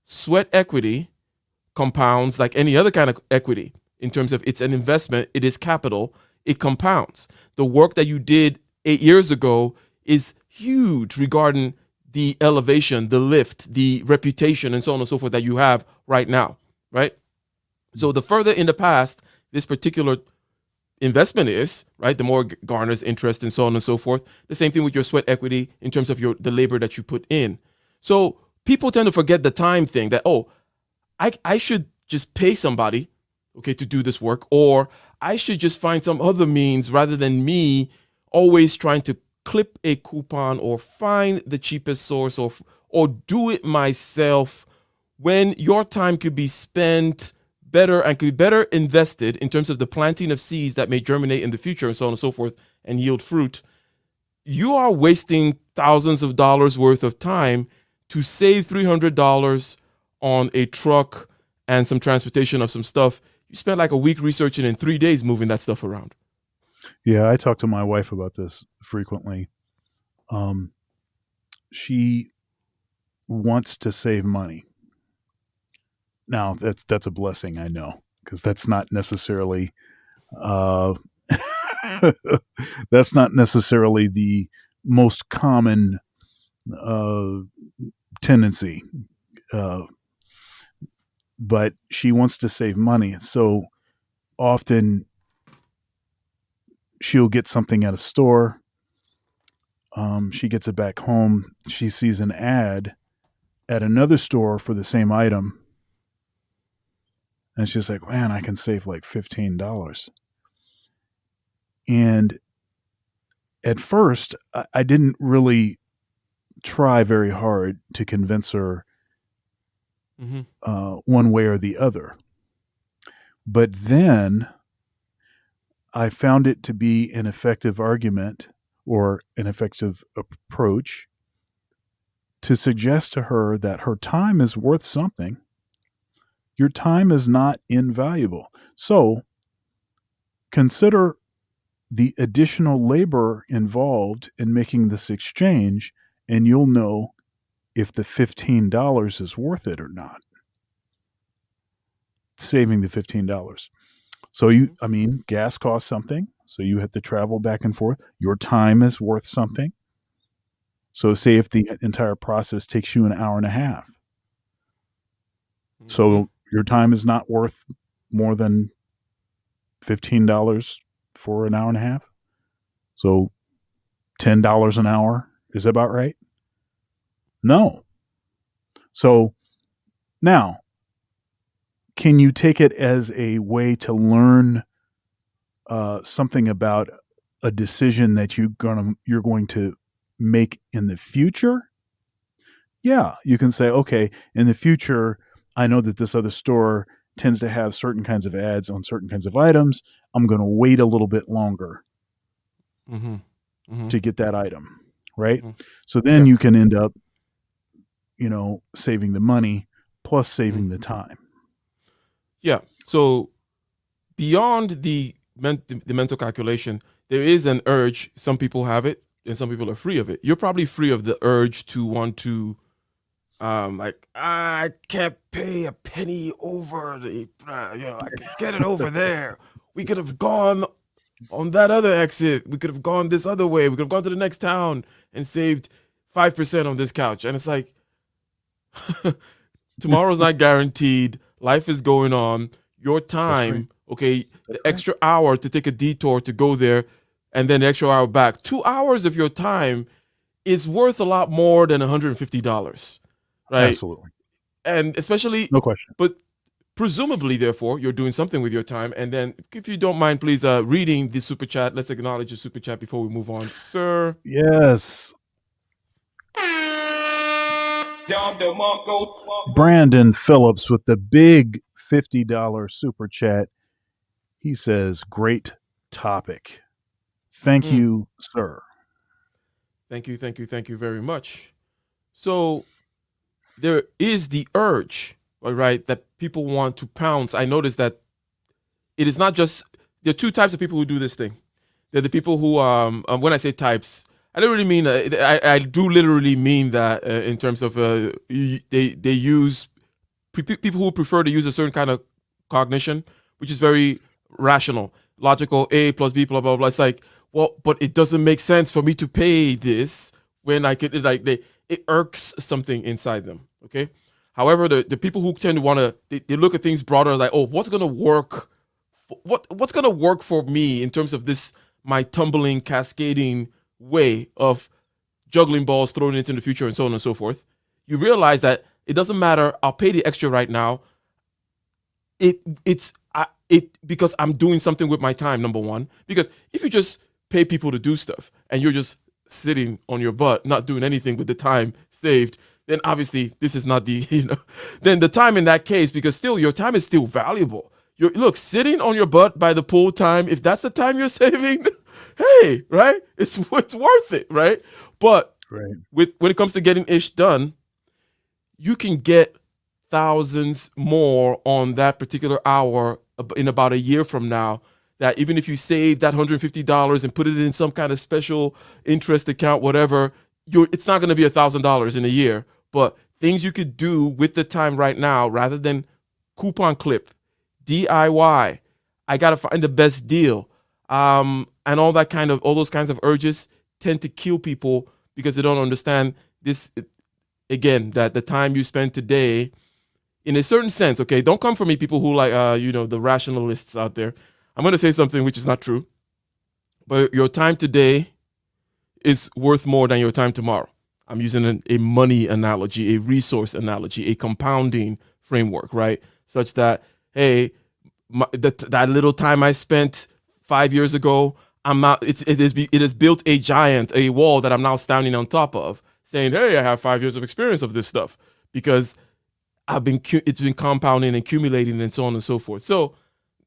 sweat equity compounds like any other kind of equity in terms of it's an investment, it is capital, it compounds. The work that you did 8 years ago is huge regarding the elevation, the lift, the reputation, and so on and so forth that you have right now, right? So the further in the past this particular investment is, right, the more garners interest and so on and so forth. The same thing with your sweat equity in terms of the labor that you put in. So people tend to forget the time thing that, oh, I should just pay somebody, okay, to do this work, or I should just find some other means rather than me always trying to clip a coupon or find the cheapest source or do it myself when your time could be spent better and could be better invested in terms of the planting of seeds that may germinate in the future and so on and so forth and yield fruit. You are wasting thousands of dollars worth of time to save $300 on a truck and some transportation of some stuff. You spent like a week researching and 3 days moving that stuff around. Yeah, I talk to my wife about this frequently. She wants to save money. Now, that's a blessing, I know, because that's not necessarily uh, that's not necessarily the most common uh, tendency. Uh, but she wants to save money, so often she'll get something at a store. She gets it back home. She sees an ad at another store for the same item, and she's like, "Man, I can save like $15." And at first, I didn't really try very hard to convince her Mhm. one way or the other. But then I found it to be an effective argument or an effective approach to suggest to her that her time is worth something. Your time is not invaluable. So consider the additional labor involved in making this exchange, and you'll know if the $15 is worth it or not. Saving the $15. So Mhm. I mean, gas costs something. So you have to travel back and forth. Your time is worth something. So say if the entire process takes you an hour and a half. Mhm. So your time is not worth more than $15 for an hour and a half. So $10 an hour is that about right? No. So now, can you take it as a way to learn something about a decision that you're going to make in the future? Yeah, you can say, okay, in the future, I know that this other store tends to have certain kinds of ads on certain kinds of items. I'm going to wait a little bit longer Mhm. Mhm. to get that item, right? Mhm. So then Yeah. you can end up, saving the money plus Mhm. saving the time. Yeah. So beyond the mental calculation, there is an urge. Some people have it, and some people are free of it. You're probably free of the urge to want to, like, I can't pay a penny over I could get it over there. We could have gone on that other exit. We could have gone this other way. We could have gone to the next town and saved 5% on this couch. And it's like, tomorrow's not guaranteed. Life is going on. Your That's right. time, okay, That's the right. extra hour to take a detour to go there and then the extra hour back. 2 hours of your time is worth a lot more than $150, right? Absolutely. And especially, No question. but presumably, therefore, you're doing something with your time. And then, if you don't mind, please, reading the super chat. Let's acknowledge the super chat before we move on, sir. Yes. Brandon Phillips with the big $50 super chat. He says, great topic. Thank Mm, you, sir. thank you very much. So, there is the urge, all right, that people want to pounce. I noticed that it is not just, there are two types of people who do this thing. They're the people who, when I say types, I don't really mean, I do literally mean that in terms of they use people who prefer to use a certain kind of cognition, which is very rational, logical, A plus B, blah, blah, blah. It's like, well, but it doesn't make sense for me to pay this when I could, like, it irks something inside them. Okay. However, the people who tend to want to, they look at things broader, like, oh, what's going to work? What's going to work for me in terms of this, my tumbling, cascading way of juggling balls, throwing it into the future, and so on and so forth. You realize that it doesn't matter. I'll pay the extra right now. It because I'm doing something with my time. Number one, because if you just pay people to do stuff and you're just sitting on your butt, not doing anything with the time saved, then obviously this is not the Then the time in that case, because still your time is still valuable. Look, sitting on your butt by the pool time, if that's the time you're saving, hey, right? It's worth it, right? But Right. when it comes to getting ish done, you can get thousands more on that particular hour in about a year from now. That even if you save that $150 and put it in some kind of special interest account, whatever, it's not going to be $1,000 in a year. But things you could do with the time right now, rather than coupon clip, DIY, I gotta find the best deal, and all those kinds of urges tend to kill people because they don't understand this again, that the time you spend today, in a certain sense, okay, don't come for me, people who like, the rationalists out there. I'm going to say something which is not true, but your time today is worth more than your time tomorrow. I'm using a money analogy, a resource analogy, a compounding framework, right? Such that, hey, that little time I spent 5 years ago, I'm not. It has built a giant, a wall that I'm now standing on top of, saying, "Hey, I have 5 years of experience of this stuff," because it's been compounding and accumulating and so on and so forth. So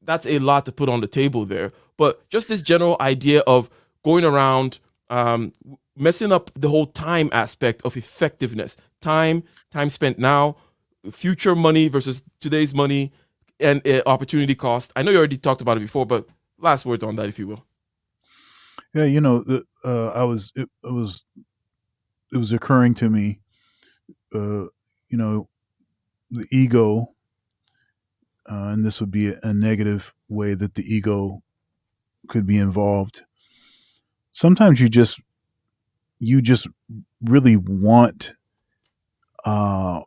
that's a lot to put on the table there. But just this general idea of going around, messing up the whole time aspect of effectiveness, time spent now, future money versus today's money, and opportunity cost. I know you already talked about it before, but last words on that, if you will. Yeah, it was occurring to me, uh, you know, the ego, and this would be a negative way that the ego could be involved. Sometimes you just really want, uh,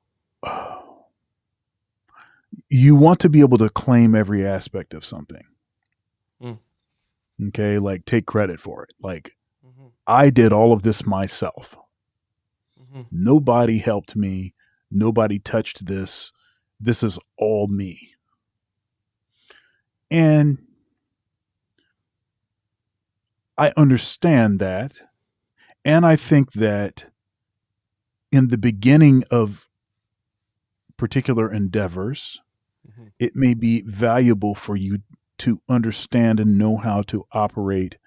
you want to be able to claim every aspect of something. Mm, Okay, like take credit for it. Like mhm, I did all of this myself. mhm, Nobody helped me. Nobody touched this. This is all me. And I understand that. And I think that in the beginning of particular endeavors, mhm, it may be valuable for you to understand and know how to operate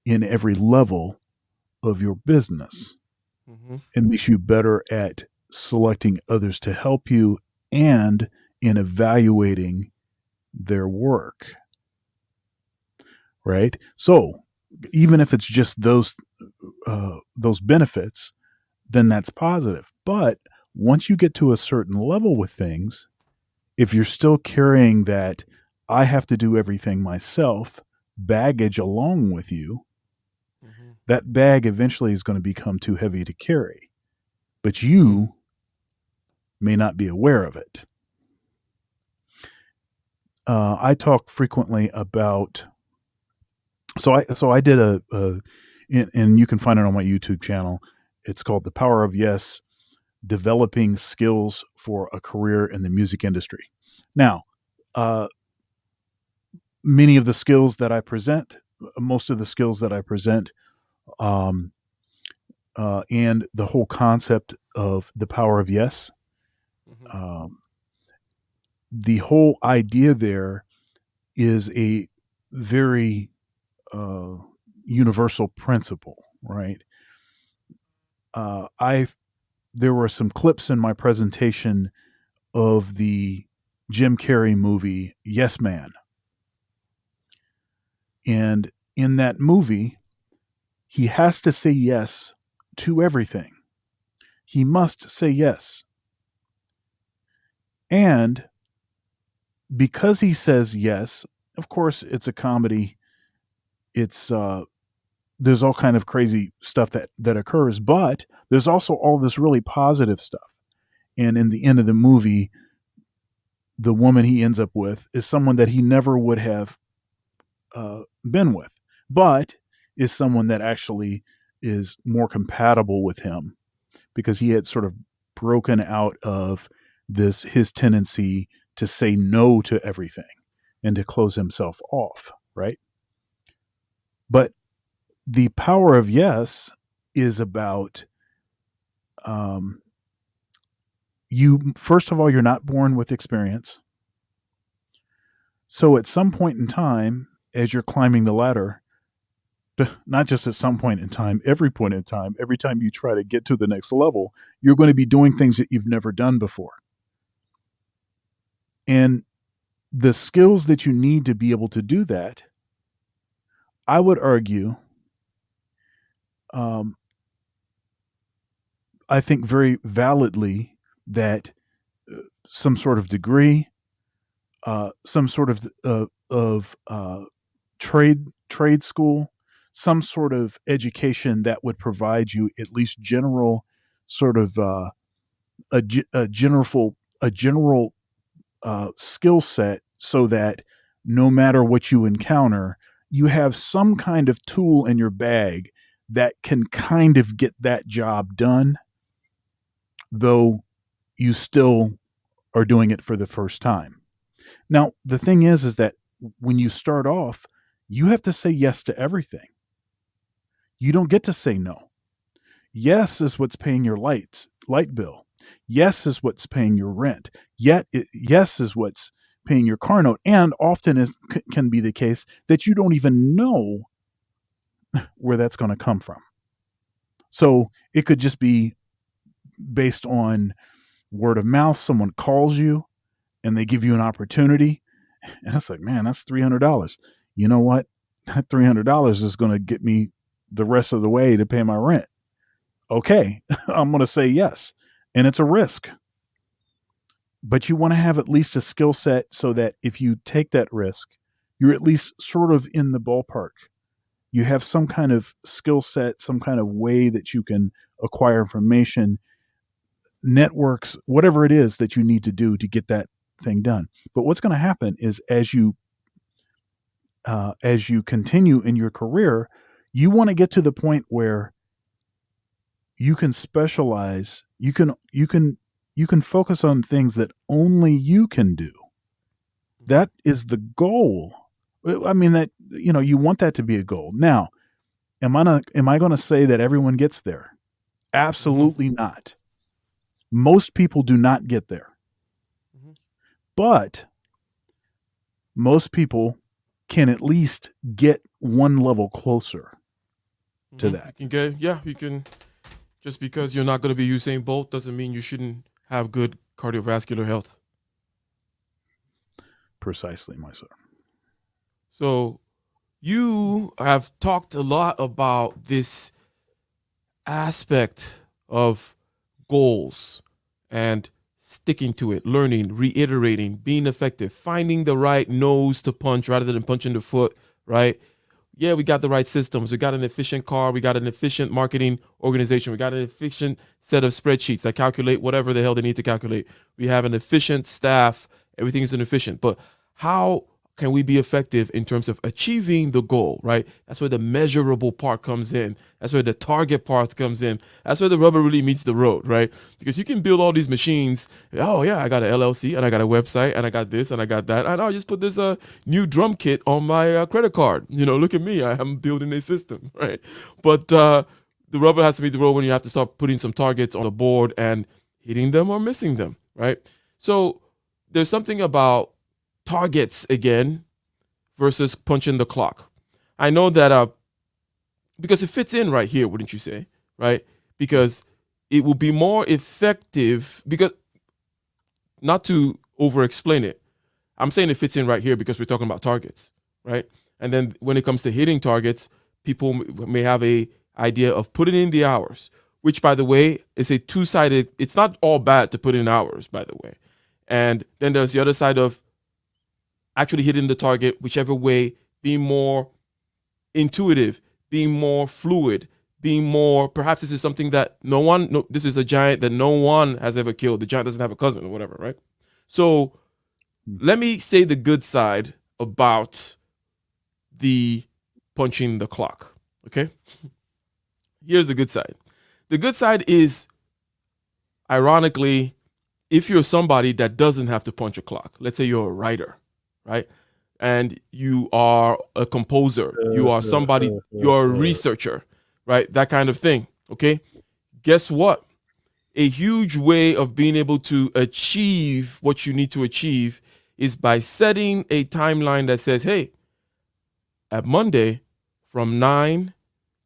in every level of your business. mhm, It makes you better at selecting others to help you and in evaluating their work, right? So even if it's just those benefits, then that's positive. But once you get to a certain level with things, if you're still carrying that I have to do everything myself baggage along with you, mhm, that bag eventually is going to become too heavy to carry. But mm, you may not be aware of it. I talk frequently about so I did and you can find it on my YouTube channel. It's called The Power of Yes: Developing Skills for a Career in the Music Industry. Now, uh, many of the skills that I present, most of the skills that I present, um, and the whole concept of the power of yes, mhm, um, the whole idea there is a very uh, universal principle, right? I There were some clips in my presentation of the Jim Carrey movie Yes Man, and in that movie, he has to say yes to everything. He must say yes, and because he says yes, of course, it's a comedy. It's There's all kind of crazy stuff that occurs, but there's also all this really positive stuff. And in the end of the movie, the woman he ends up with is someone that he never would have been with, but is someone that actually is more compatible with him because he had sort of broken out of this his tendency to say no to everything and to close himself off, right? But the power of yes is about um, you. First of all, you're not born with experience. So at some point in time, as you're climbing the ladder, not just at some point in time, every point in time, every time you try to get to the next level, you're going to be doing things that you've never done before. And the skills that you need to be able to do that, I would argue, um, I think very validly that some sort of degree, some sort of trade school, some sort of education that would provide you at least general sort of a general skill set, so that no matter what you encounter, you have some kind of tool in your bag that can kind of get that job done, though you still are doing it for the first time. Now, the thing is that when you start off, you have to say yes to everything. You don't get to say no. Yes is what's paying your light bill. Yes is what's paying your rent. Yes is what's paying your car note. And often can be the case that you don't even know where that's going to come from. So it could just be based on word of mouth. Someone calls you and they give you an opportunity. And it's like, man, that's $300. You know what? That $300 is going to get me the rest of the way to pay my rent. Okay, I'm going to say yes. And it's a risk. But you want to have at least a skill set so that if you take that risk, you're at least sort of in the ballpark. You have some kind of skill set, some kind of way that you can acquire information, networks, whatever it is that you need to do to get that thing done. But what's going to happen is as you continue in your career, you want to get to the point where you can specialize. You can focus on things that only you can do. That is the goal. I mean, that, you want that to be a goal. Now, am I going to say that everyone gets there? Absolutely not. Most people do not get there. But most people can at least get one level closer to that. You can. Just because you're not going to be Usain Bolt doesn't mean you shouldn't have good cardiovascular health. Precisely, my sir. So you have talked a lot about this aspect of goals and sticking to it, learning, reiterating, being effective, finding the right nose to punch rather than punching the foot, right? Yeah, we got the right systems. We got an efficient car. We got an efficient marketing organization. We got an efficient set of spreadsheets that calculate whatever the hell they need to calculate. We have an efficient staff. Everything is efficient. But how can we be effective in terms of achieving the goal, right? That's where the measurable part comes in. That's where the target part comes in. That's where the rubber really meets the road, right? Because you can build all these machines. Oh yeah, I got an LLC and I got a website and I got this and I got that. And I'll just put this new drum kit on my credit card. Look at me. I am building a system, right? But the rubber has to meet the road when you have to start putting some targets on the board and hitting them or missing them, right? So there's something about targets again versus punching the clock. I know that because it fits in right here, wouldn't you say? Right? Because it will be more effective, because not to over explain it, I'm saying it fits in right here because we're talking about targets, right? And then when it comes to hitting targets, people may have a idea of putting in the hours, which, by the way, is a two-sided. It's not all bad to put in hours, by the way. And then there's the other side of actually hitting the target, whichever way, being more intuitive, being more fluid, being more, perhaps this is something that this is a giant that no one has ever killed. The giant doesn't have a cousin or whatever, right? So let me say the good side about the punching the clock, okay? Here's the good side. The good side is, ironically, if you're somebody that doesn't have to punch a clock, let's say you're a writer, right? And you are a composer, you are somebody, you're a researcher, right? That kind of thing, okay? Guess what? A huge way of being able to achieve what you need to achieve is by setting a timeline that says, hey, at Monday from 9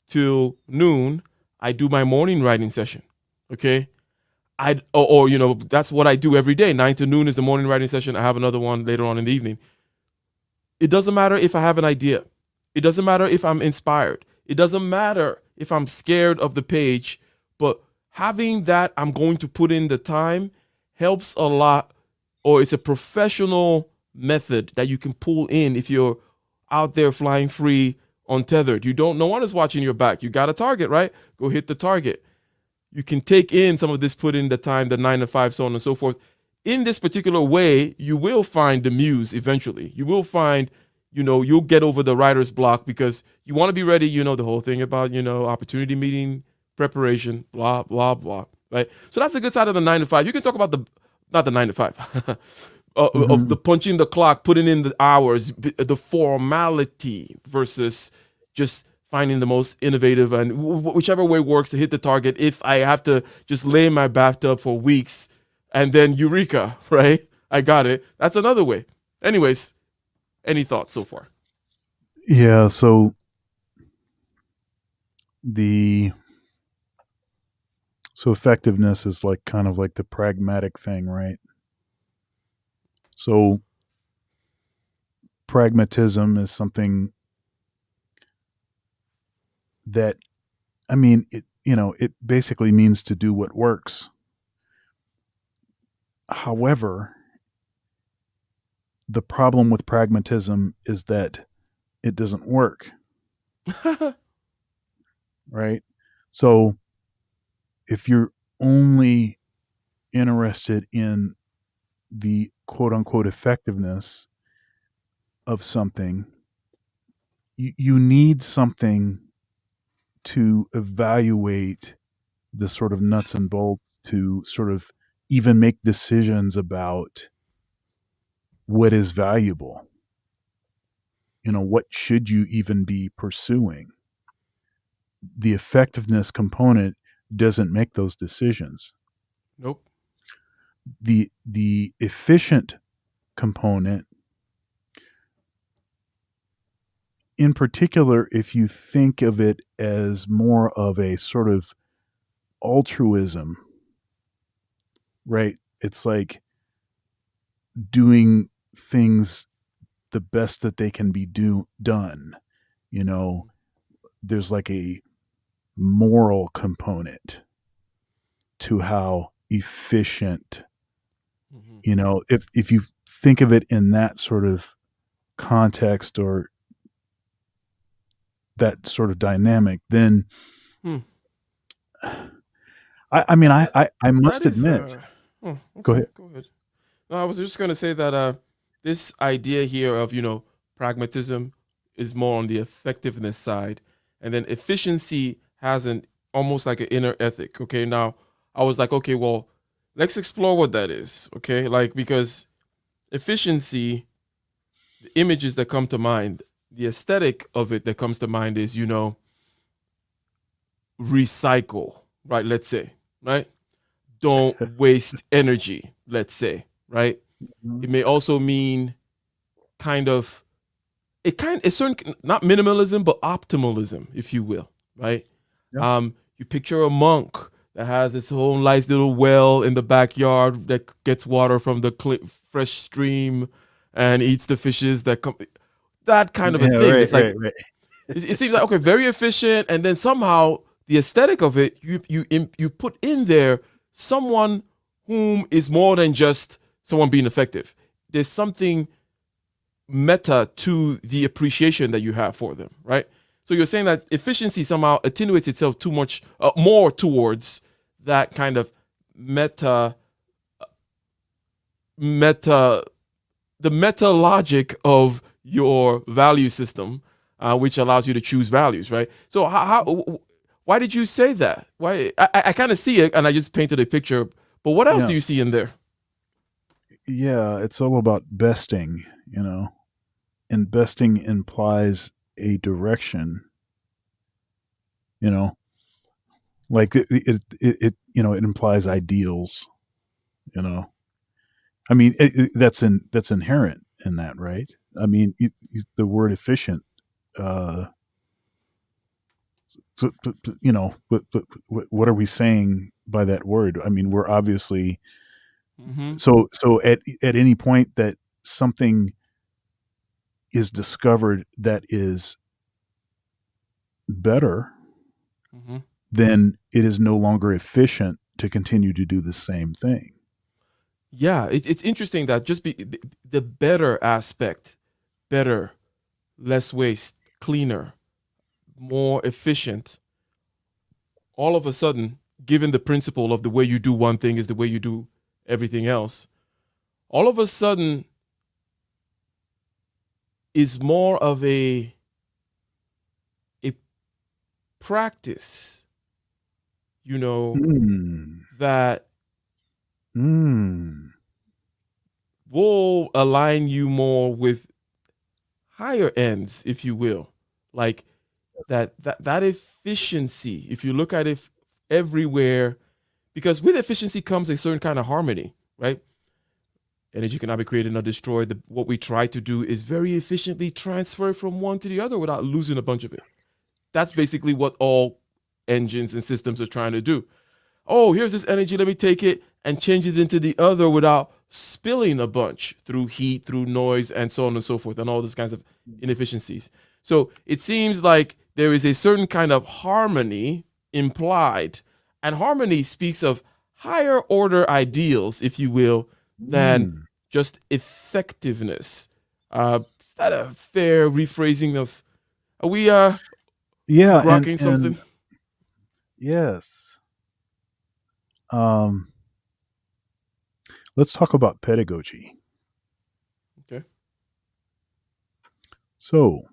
till noon, I do my morning writing session, okay? That's what I do every day. 9 to noon is the morning writing session. I have another one later on in the evening. It doesn't matter if I have an idea. It doesn't matter if I'm inspired. It doesn't matter if I'm scared of the page, but having that I'm going to put in the time helps a lot, or it's a professional method that you can pull in if you're out there flying free, untethered. No one is watching your back. You got a target, right? Go hit the target. You can take in some of this, put in the time, the 9 to 5, so on and so forth. In this particular way, you will find the muse eventually. You will find, you'll get over the writer's block because you want to be ready, the whole thing about, opportunity meeting, preparation, blah, blah, blah, right? So that's the good side of the 9 to 5. You can talk about not the 9 to 5, of the punching the clock, putting in the hours, the formality versus just finding the most innovative and whichever way works to hit the target. If I have to just lay in my bathtub for weeks and then eureka, right? I got it. That's another way. Anyways, any thoughts so far? Yeah. The so effectiveness is like kind of like the pragmatic thing, right? So pragmatism is something that, I mean, it basically means to do what works. However, the problem with pragmatism is that it doesn't work, right? So if you're only interested in the quote unquote effectiveness of something, you need something to evaluate the sort of nuts and bolts to sort of even make decisions about what is valuable. What should you even be pursuing? The effectiveness component doesn't make those decisions. Nope. The efficient component, in particular, if you think of it as more of a sort of altruism, right? It's like doing things the best that they can be done. You know, there's like a moral component to how efficient, Hmm. if you think of it in that sort of context or that sort of dynamic, then Hmm. I mean, That I that must is admit. oh, Go okay, ahead. go ahead. No, I was just gonna say that this idea here of pragmatism is more on the effectiveness side, and then efficiency has an almost like an inner ethic. Okay, now I was like, okay, well, let's explore what that is. Okay, like because efficiency, the images that come to mind, the aesthetic of it that comes to mind is recycle, right? Let's say, right? Don't waste energy. Let's say, right? It Mhm. may also mean kind of it's certain not minimalism but optimalism, if you will, right? Yeah. You picture a monk that has its own nice little well in the backyard that gets water from the fresh stream and eats the fishes that come. That kind of a Yeah, thing. right, It's like right. it seems like okay, very efficient, and then somehow the aesthetic of it, you put in there someone whom is more than just someone being effective. There's something meta to the appreciation that you have for them, right? So you're saying that efficiency somehow attenuates itself too much more towards that kind of meta meta the meta logic of your value system, which allows you to choose values, right? So why did you say that? Why I kind of see it and I just painted a picture, but what else Yeah. do you see in there? Yeah, it's all about besting, you know. And besting implies a direction, you know. Like it implies ideals, you know. I mean, that's inherent in that, right? I mean, the word efficient, uh, what are we saying by that word? I mean, we're obviously Mm-hmm. so at any point that something is discovered that is better, Mm-hmm. then it is no longer efficient to continue to do the same thing. Yeah, it's interesting that just the better aspect, better, less waste, cleaner, more efficient, all of a sudden, given the principle of the way you do one thing is the way you do everything else, all of a sudden is more of a practice, you know, Mm. that Mm. will align you more with higher ends, if you will. Like that efficiency, if you look at it everywhere, because with efficiency comes a certain kind of harmony, right? Energy cannot be created nor destroyed. What we try to do is very efficiently transfer from one to the other without losing a bunch of it. That's basically what all engines and systems are trying to do. Oh, here's this energy, let me take it and change it into the other without spilling a bunch through heat, through noise, and so on and so forth, and all these kinds of inefficiencies. So it seems like there is a certain kind of harmony implied, and harmony speaks of higher order ideals, if you will, than Mm. just effectiveness. Is that a fair rephrasing of? Are we Yeah, grokking and something? yes. Um, let's talk about pedagogy. Okay. So,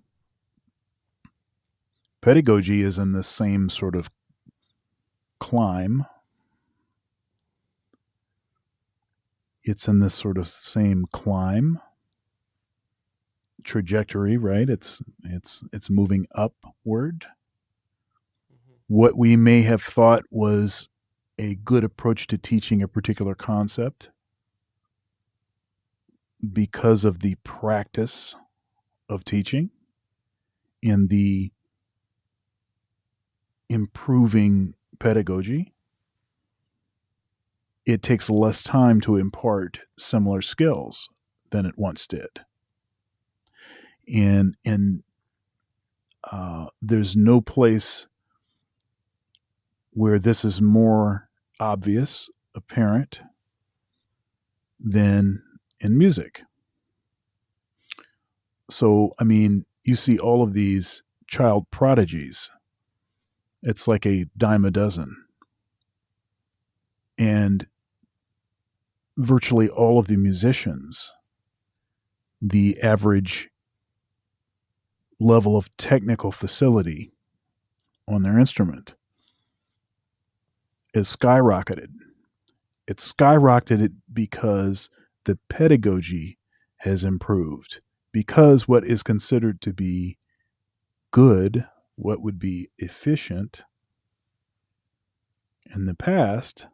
pedagogy is in the same sort of climb. It's in this sort of same climb trajectory, right? It's moving upward. What we may have thought was a good approach to teaching a particular concept, because of the practice of teaching and the improving pedagogy, it takes less time to impart similar skills than it once did. And there's no place where this is more obvious, apparent, than in music. So, I mean, you see all of these child prodigies. It's like a dime a dozen. And virtually all of the musicians, the average level of technical facility on their instrument is skyrocketed. It's skyrocketed because the pedagogy has improved. Because what is considered to be good, what would be efficient in the past,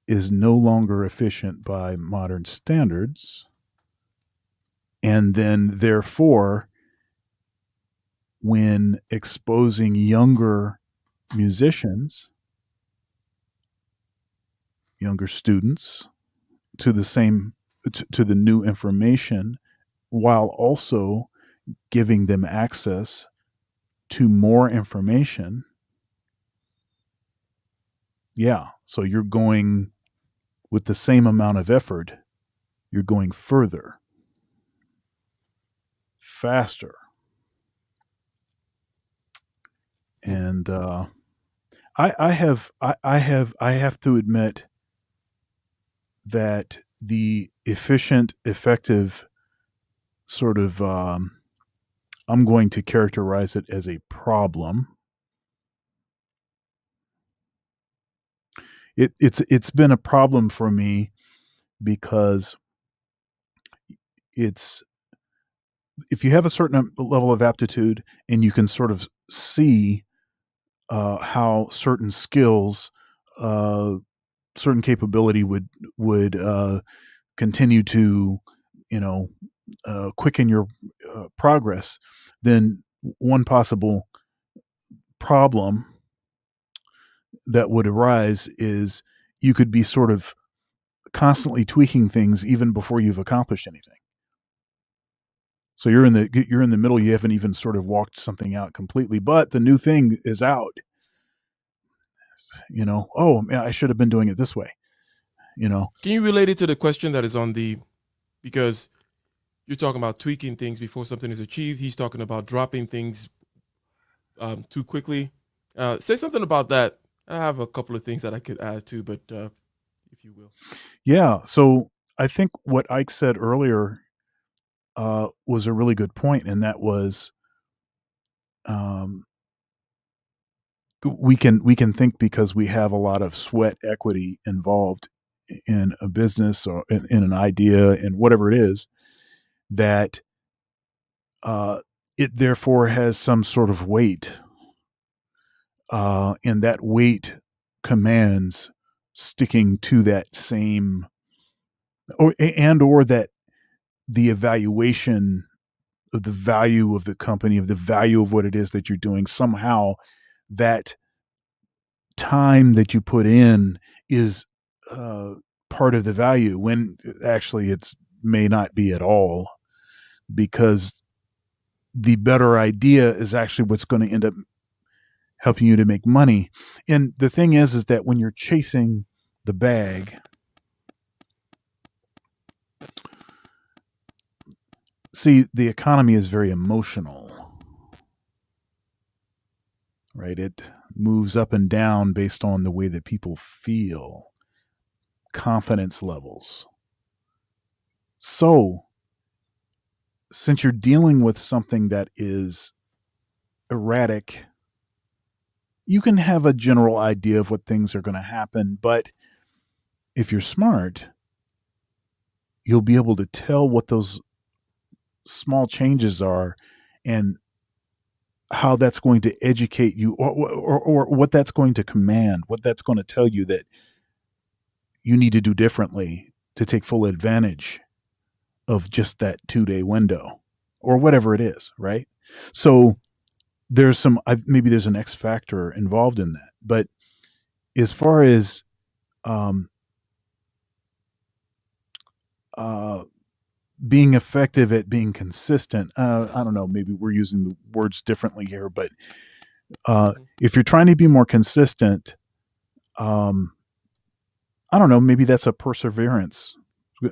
is no longer efficient by modern standards. And then, therefore, when exposing younger musicians, younger students, to the same to the new information, while also giving them access to more information, yeah, so you're going with the same amount of effort, you're going further, faster. Hmm. And I have to admit that the efficient, effective sort of, I'm going to characterize it as a problem. It's been a problem for me because it's, if you have a certain level of aptitude and you can sort of see how certain skills, uh, certain capability would continue to, you know, quicken your progress, then one possible problem that would arise is you could be sort of constantly tweaking things even before you've accomplished anything. So you're in the middle, you haven't even sort of walked something out completely, but the new thing is out. Oh man, I should have been doing it this way. You know, Can you relate it to the question that is on the, because you're talking about tweaking things before something is achieved. He's talking about dropping things too quickly. Say something about that. I have a couple of things that I could add to, but if you will. yeah. So I think what Ike said earlier was a really good point, and that was, um, we can think because we have a lot of sweat equity involved in a business or in an idea and whatever it is, that it therefore has some sort of weight, and that weight commands sticking to that same, or that the evaluation of the value of the company, of the value of what it is that you're doing, somehow that time that you put in is uh, part of the value, when actually it's may not be at all, because the better idea is actually what's going to end up helping you to make money. And the thing is that when you're chasing the bag, see, the economy is very emotional, right? It moves up and down based on the way that people feel, confidence levels. So, since you're dealing with something that is erratic, you can have a general idea of what things are going to happen, but if you're smart, you'll be able to tell what those small changes are, and how that's going to educate you, or what that's going to command, what that's going to tell you that you need to do differently to take full advantage of just that 2-day window or whatever it is, right? So there's maybe there's an X factor involved in that. But as far as um, uh, being effective at being consistent, I don't know, maybe we're using the words differently here, but Hmm. if you're trying to be more consistent, um, I don't know, maybe that's a perseverance.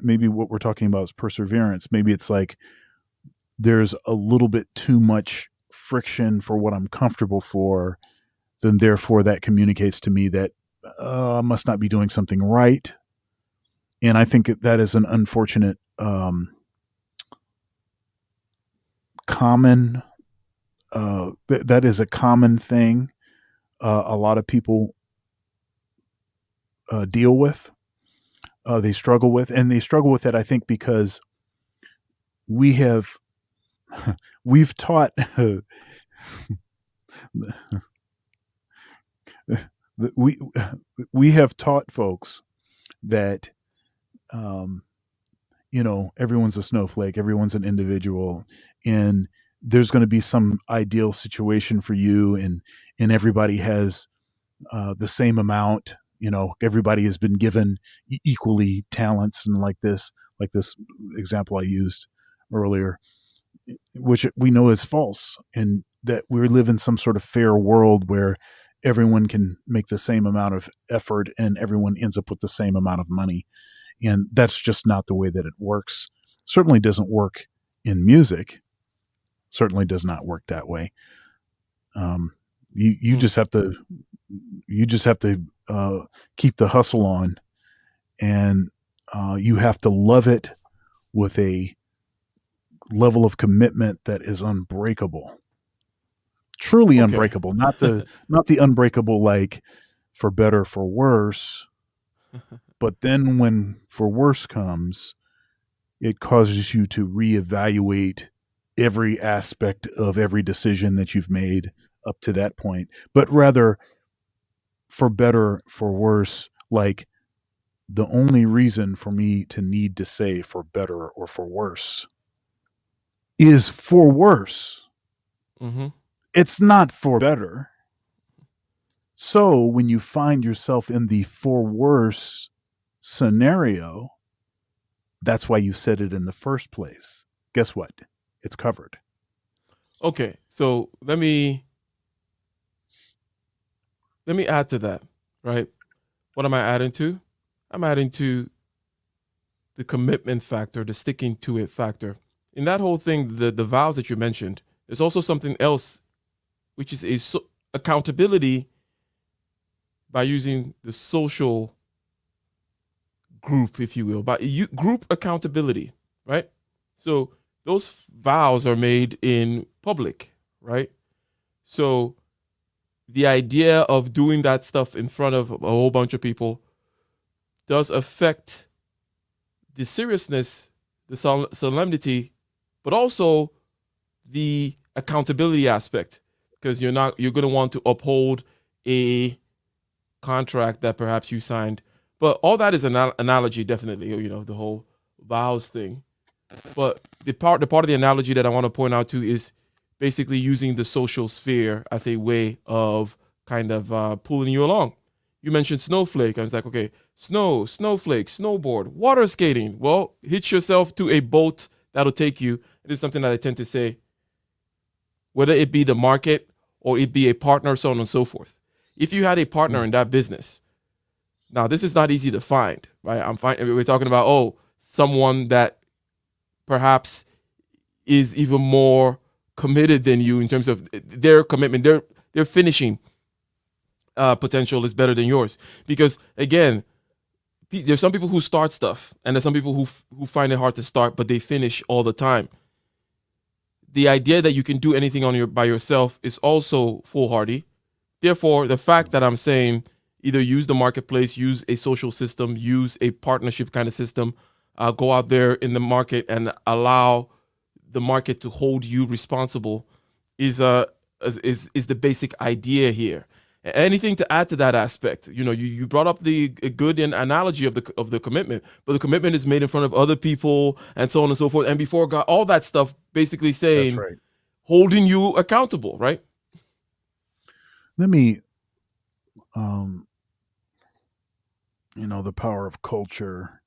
Maybe what we're talking about is perseverance. Maybe it's like there's a little bit too much friction for what I'm comfortable for, then therefore that communicates to me that I must not be doing something right. And I think that is an unfortunate common that is a common thing a lot of people deal with. They struggle with, and they struggle with it, I think, because we have we've taught we we have taught folks that um, everyone's a snowflake, everyone's an individual, and there's going to be some ideal situation for you, and everybody has the same amount. Everybody has been given equally talents, and like this example I used earlier, which we know is false, and that we live in some sort of fair world where everyone can make the same amount of effort and everyone ends up with the same amount of money. And that's just not the way that it works. Certainly doesn't work in music. Certainly does not work that way. Um, you Hmm. just have to you just have to keep the hustle on, and you have to love it with a level of commitment that is unbreakable, truly Okay. unbreakable. Not the unbreakable like for better for worse, but then when for worse comes, it causes you to reevaluate every aspect of every decision that you've made up to that point. But rather, for better, for worse, like the only reason for me to need to say for better or for worse is for worse. Hmm. It's not for better. So when you find yourself in the for worse scenario, that's why you said it in the first place. Guess what? It's covered. Okay. So let me add to that. Right. What am I adding to? I'm adding to the commitment factor, the sticking to it factor. In that whole thing, the vows that you mentioned, there's also something else, which is accountability by using the social group, if you will, by group accountability, right? So those vows are made in public, right? So the idea of doing that stuff in front of a whole bunch of people does affect the seriousness, the solemnity, but also the accountability aspect, because you're going to want to uphold a contract that perhaps you signed. But all that is an analogy, definitely. The whole vows thing. But the part of the analogy that I want to point out to is basically using the social sphere as a way of kind of pulling you along. You mentioned snowflake. I was like, okay, snowflake, snowboard, water skating. Well, hitch yourself to a boat that'll take you. It is something that I tend to say, whether it be the market or it be a partner, so on and so forth. If you had a partner Yeah. in that business, now this is not easy to find, right? I'm fine. We're talking about someone that perhaps is even more committed than you in terms of their commitment. Their finishing potential is better than yours, because again, there's some people who start stuff, and there's some people who find it hard to start, but they finish all the time. The idea that you can do anything by yourself is also foolhardy. Therefore, the fact that I'm saying either use the marketplace, use a social system, use a partnership kind of system, go out there in the market and allow the market to hold you responsible is the basic idea here. Anything to add to that aspect? You brought up the good analogy of the commitment, but the commitment is made in front of other people and so on and so forth, and before God, all that stuff basically That's saying right. holding you accountable, right? Let me, um, the power of culture.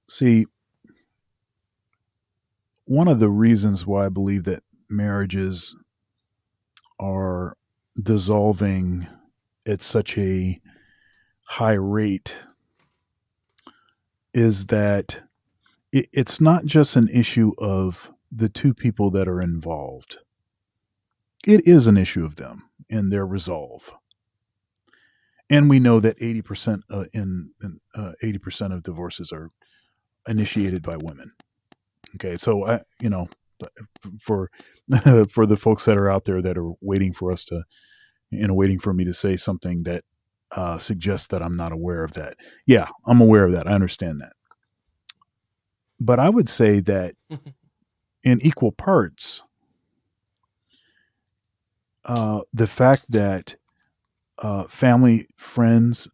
See, one of the reasons why I believe that marriages are dissolving at such a high rate is that it's not just an issue of the two people that are involved. It is an issue of them and their resolve. And we know that 80% 80% of divorces are initiated by women. Okay, so for for the folks that are out there that are waiting for us to, waiting for me to say something that suggests that I'm not aware of that. Yeah, I'm aware of that. I understand that. But I would say that in equal parts, the fact that family, friends,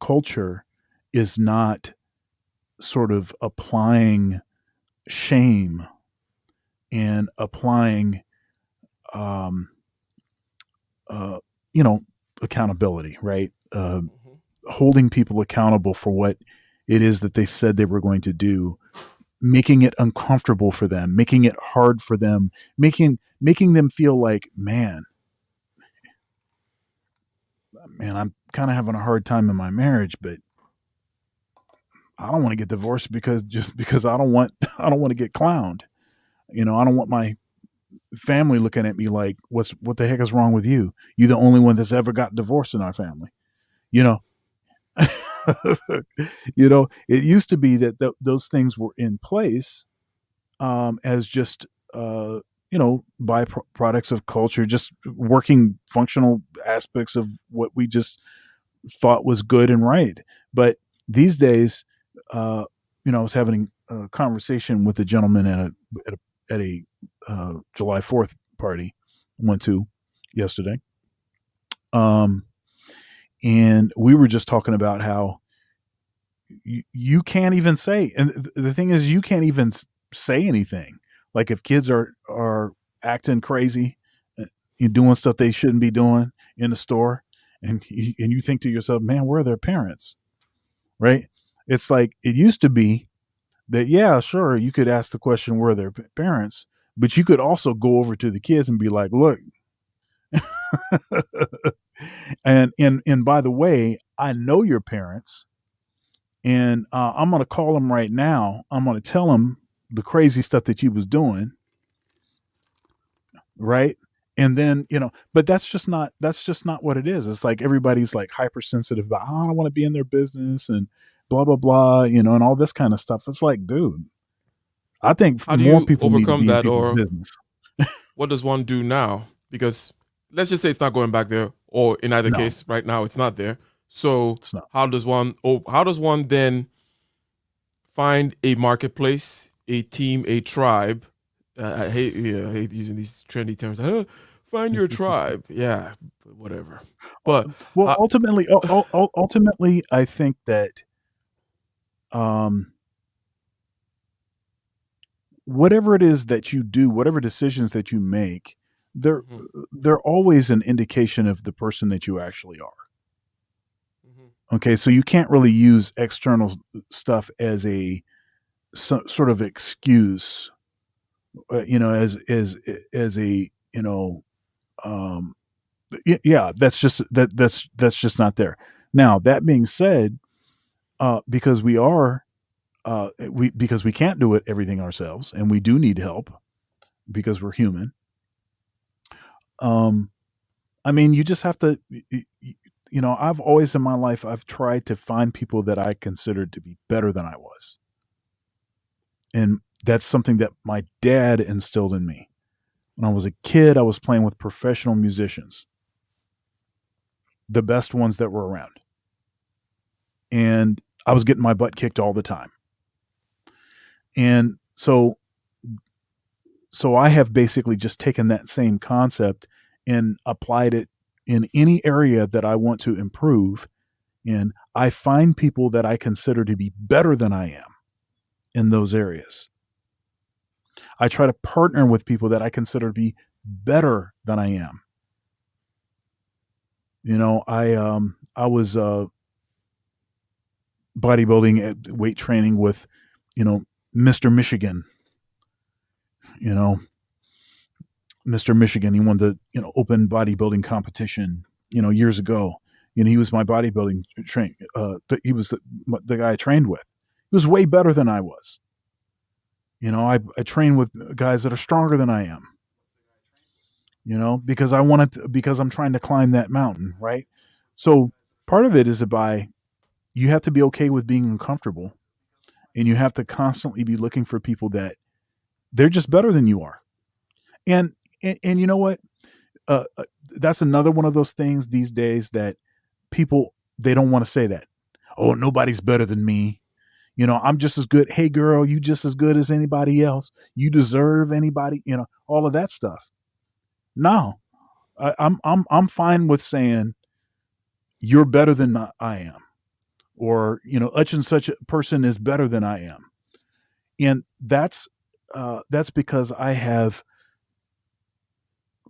culture is not sort of applying shame and applying, um, uh, you know, accountability, right? Mhm. Holding people accountable for what it is that they said they were going to do, making it uncomfortable for them, making it hard for them, making them feel like, man, I'm kind of having a hard time in my marriage, but I don't want to get divorced because I don't want I don't want to get clowned. I don't want my family looking at me like, what the heck is wrong with you? You the only one that's ever got divorced in our family. You know, it used to be that those things were in place as just byproducts of culture, just working functional aspects of what we just thought was good and right. But these days, uh, I was having a conversation with a gentleman at a July 4th party I went to yesterday. Um, and we were just talking about how you can't even say, and the thing is, you can't even say anything. Like if kids are acting crazy, and doing stuff they shouldn't be doing in the store, and you think to yourself, man, where are their parents? Right? It's like it used to be that, yeah, sure, you could ask the question, where are their parents, but you could also go over to the kids and be like, look, and by the way, I know your parents, and I'm going to call them right now. I'm going to tell them the crazy stuff that you was doing, right? And then, but that's just not what it is. It's like everybody's like hypersensitive about, oh, I don't want to be in their business and blah blah blah, and all this kind of stuff. It's like, dude, I think How do more you people need to overcome be in that, people's or business. what does one do now? Because let's just say it's not going back there, or in either No, case, right now it's not there. So it's not. how does one then find a marketplace, a team, a tribe I hate using these trendy terms. Find your tribe. Yeah, whatever. Uh, But well, uh, ultimately, I think that um, whatever it is that you do, whatever decisions that you make, they're mhm, they're always an indication of the person that you actually are. mhm, Okay, so you can't really use external stuff as a sort of excuse, as a um, yeah, that's just not there. Now that being said, because because we can't do it everything ourselves, and we do need help because we're human. Um, I mean, you just have to. I've always in my life I've tried to find people that I considered to be better than I was, and that's something that my dad instilled in me. When I was a kid, I was playing with professional musicians, the best ones that were around, and I was getting my butt kicked all the time. And so I have basically just taken that same concept and applied it in any area that I want to improve. And I find people that I consider to be better than I am in those areas. I try to partner with people that I consider to be better than I am. I was bodybuilding at weight training with, you know, Mr. Michigan, you know, Mr. Michigan. He won the, open bodybuilding competition, years ago. He was my bodybuilding train. He was the guy I trained with. He was way better than I was. I train with guys that are stronger than I am. Because I'm trying to climb that mountain, right? So part of it is by you have to be okay with being uncomfortable, and you have to constantly be looking for people that they're just better than you are. And you know what? That's another one of those things these days that people they don't want to say that. Oh, nobody's better than me. I'm just as good. Hey, girl, you just as good as anybody else. You deserve anybody. All of that stuff. No, I'm fine with saying you're better than I am, or such and such a person is better than I am, and that's because I have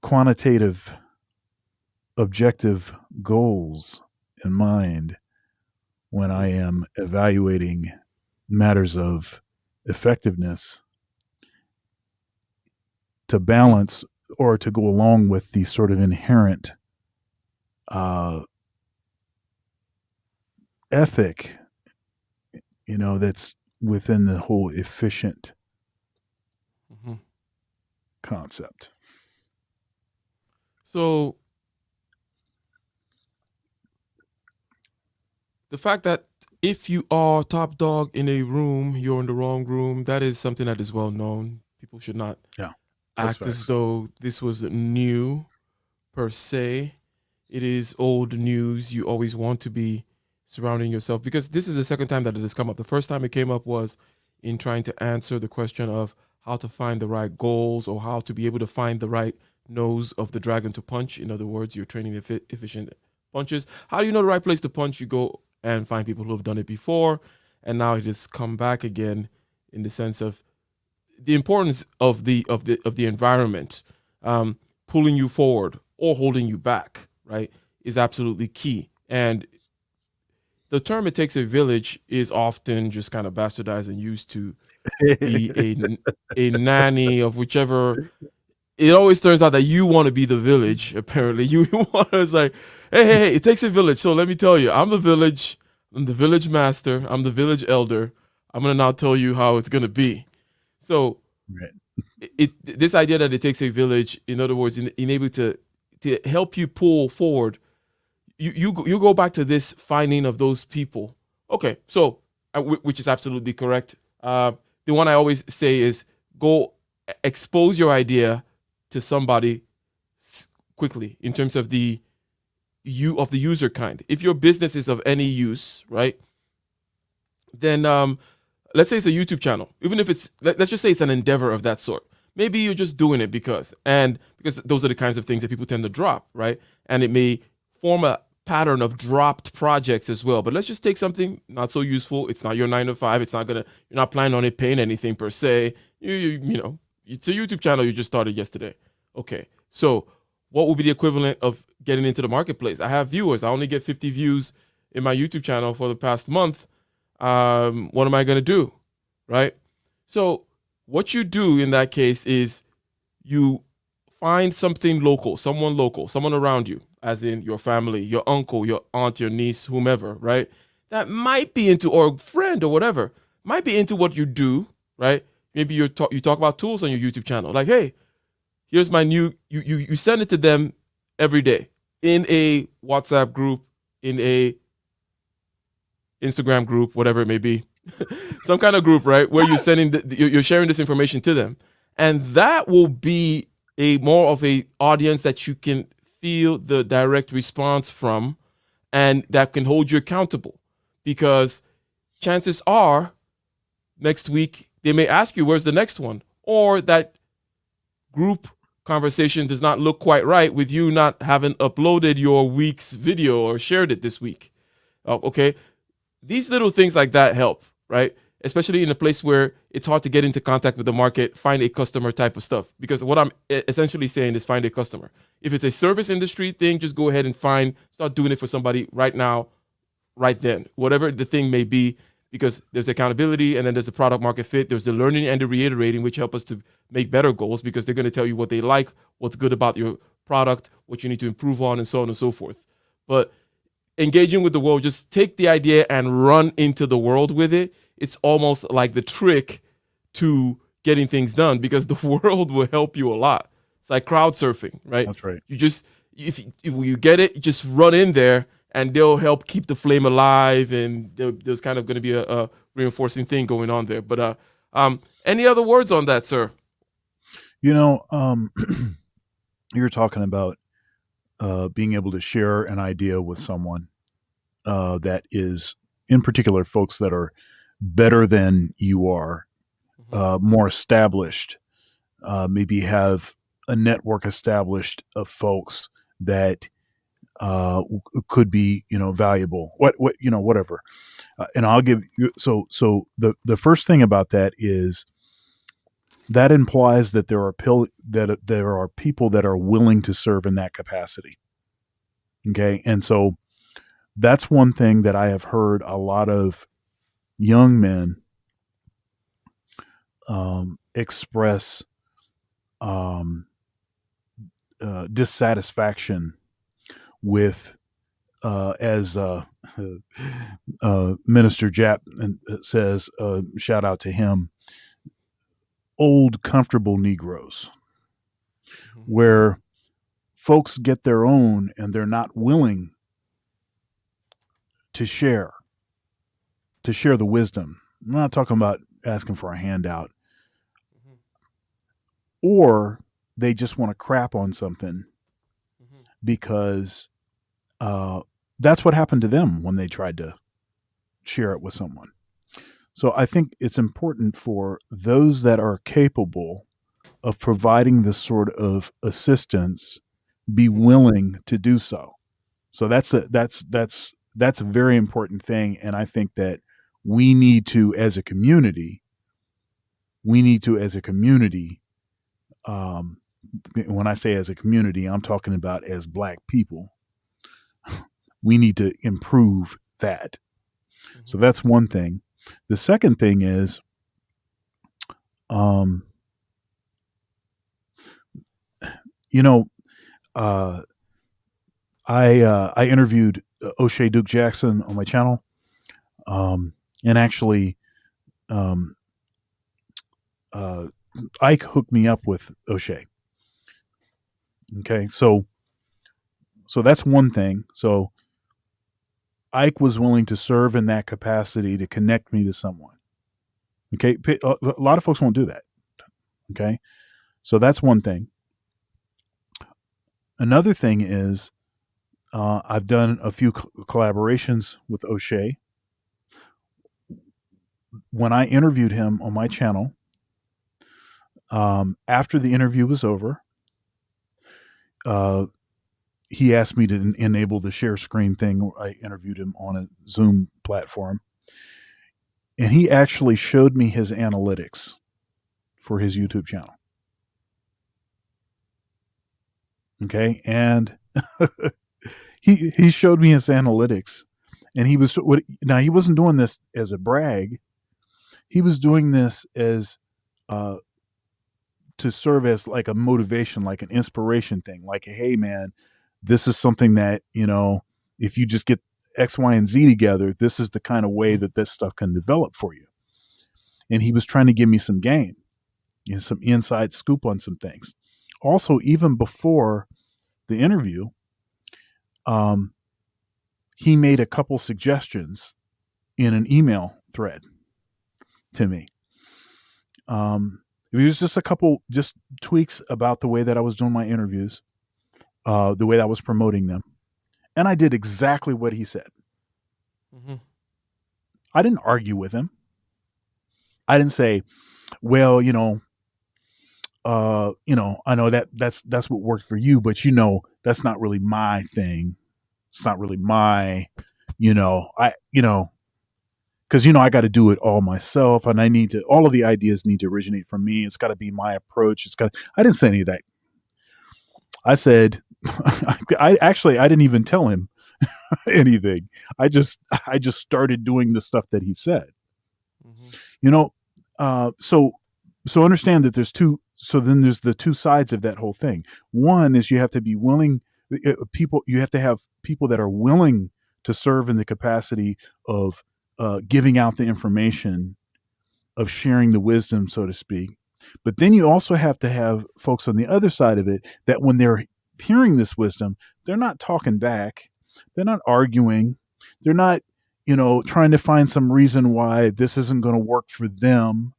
quantitative, objective goals in mind when I mhm. am evaluating matters of effectiveness to balance or to go along with the sort of inherent uh, ethic, that's within the whole efficient Mhm. concept. So the fact that if you are top dog in a room, you're in the wrong room, that is something that is well known. People should not Yeah, that's act as facts. though this was new per se. It is old news. You always want to be surrounding yourself because this is the second time that it has come up. The first time it came up was in trying to answer the question of how to find the right goals or how to be able to find the right nose of the dragon to punch. In other words, you're training efficient punches. How do you know the right place to punch? You go and find people who have done it before, and now it has come back again in the sense of the importance of the environment, pulling you forward or holding you back, right, is absolutely key. And the term "it takes a village" is often just kind of bastardized and used to be a nanny of whichever. It always turns out that you want to be the village. Apparently, you want to. It's like, hey, it takes a village. So let me tell you, I'm the village. I'm the village master. I'm the village elder. I'm gonna now tell you how it's gonna be. So Right. this idea that it takes a village, in other words, in able to help you pull forward, you go back to this finding of those people. Okay, so which is absolutely correct. The one I always say is go expose your idea to somebody quickly in terms of the user kind. If your business is of any use, right? Then let's say it's a YouTube channel. Even if let's just say it's an endeavor of that sort. Maybe you're just doing it because those are the kinds of things that people tend to drop, right? And it may form a pattern of dropped projects as well. But let's just take something not so useful. It's not your 9 to 5. It's not gonna. You're not planning on it paying anything per se. You know, it's a YouTube channel you just started yesterday. Okay, so what would be the equivalent of getting into the marketplace? I have viewers. I only get 50 views in my YouTube channel for the past month. What am I gonna do, right? So what you do in that case is you find something local, someone around you, as in your family, your uncle, your aunt, your niece, whomever, right? That might be into, or friend or whatever, might be into what you do, right? Maybe you talk about tools on your YouTube channel. Like, hey, here's my new, you send it to them every day in a WhatsApp group, in a Instagram group, whatever it may be, some kind of group, right? Where you're sending, you're sharing this information to them, and that will be a more of a audience that you can feel the direct response from, and that can hold you accountable, because chances are next week they may ask you where's the next one, or that group conversation does not look quite right with you not having uploaded your week's video or shared it this week. Okay, these little things like that help, right? Especially in a place where it's hard to get into contact with the market, find a customer type of stuff. Because what I'm essentially saying is find a customer. If it's a service industry thing, just go ahead and start doing it for somebody right now, right then, whatever the thing may be, because there's accountability and then there's a product market fit. There's the learning and the reiterating, which help us to make better goals because they're going to tell you what they like, what's good about your product, what you need to improve on, and so on and so forth. But engaging with the world, just take the idea and run into the world with it. It's almost like the trick to getting things done, because the world will help you a lot. It's like crowd surfing, right? That's right. You just, if you get it, you just run in there and they'll help keep the flame alive, and there's kind of going to be a reinforcing thing going on there. But any other words on that, sir? You know, you're talking about being able to share an idea with someone that is, in particular, folks that are better than you are, more established, maybe have a network established of folks that could be, valuable. Whatever. And I'll give you. So the first thing about that is that implies that there are people that are willing to serve in that capacity. Okay, and so that's one thing that I have heard a lot of young men express dissatisfaction with, as Minister Jap says, shout out to him, old comfortable Negroes, where folks get their own and they're not willing to share the wisdom. I'm not talking about asking for a handout, or they just want to crap on something because that's what happened to them when they tried to share it with someone. So I think it's important for those that are capable of providing this sort of assistance be willing to do so. So that's a very important thing, and I think that we need to, as a community, when I say as a community, I'm talking about as Black people. We need to improve that. So that's one thing. The second thing is, I interviewed O'Shea Duke Jackson on my channel, and actually, Ike hooked me up with O'Shea. Okay, so that's one thing. So Ike was willing to serve in that capacity to connect me to someone. Okay, a lot of folks won't do that. Okay, so that's one thing. Another thing is, I've done a few collaborations with O'Shea. When I interviewed him on my channel, After the interview was over, uh, he asked me to enable the share screen thing. I interviewed him on a Zoom platform, and he actually showed me his analytics for his YouTube channel. Okay, and he showed me his analytics, and now he wasn't doing this as a brag. He was doing this as uh, to serve as like a motivation, like an inspiration thing. Like, hey, man, this is something that, if you just get X, Y, and Z together, this is the kind of way that this stuff can develop for you. And he was trying to give me some game, some inside scoop on some things. Also, even before the interview, he made a couple suggestions in an email thread to me. It was just a couple tweaks about the way that I was doing my interviews, the way that I was promoting them. And I did exactly what he said. Mm-hmm. I didn't argue with him. I didn't say, well, I know that's what worked for you, but that's not really my thing. It's not really my, because I got to do it all myself, and all of the ideas need to originate from me. It's got to be my approach. I didn't say any of that. I said, I didn't even tell him anything. I just started doing the stuff that he said. Mm-hmm. So understand that there's two. So then there's the two sides of that whole thing. One is you have to be willing. You have to have people that are willing to serve in the capacity of giving out the information, of sharing the wisdom, so to speak. But then you also have to have folks on the other side of it that when they're hearing this wisdom, they're not talking back, they're not arguing, they're not, trying to find some reason why this isn't going to work for them.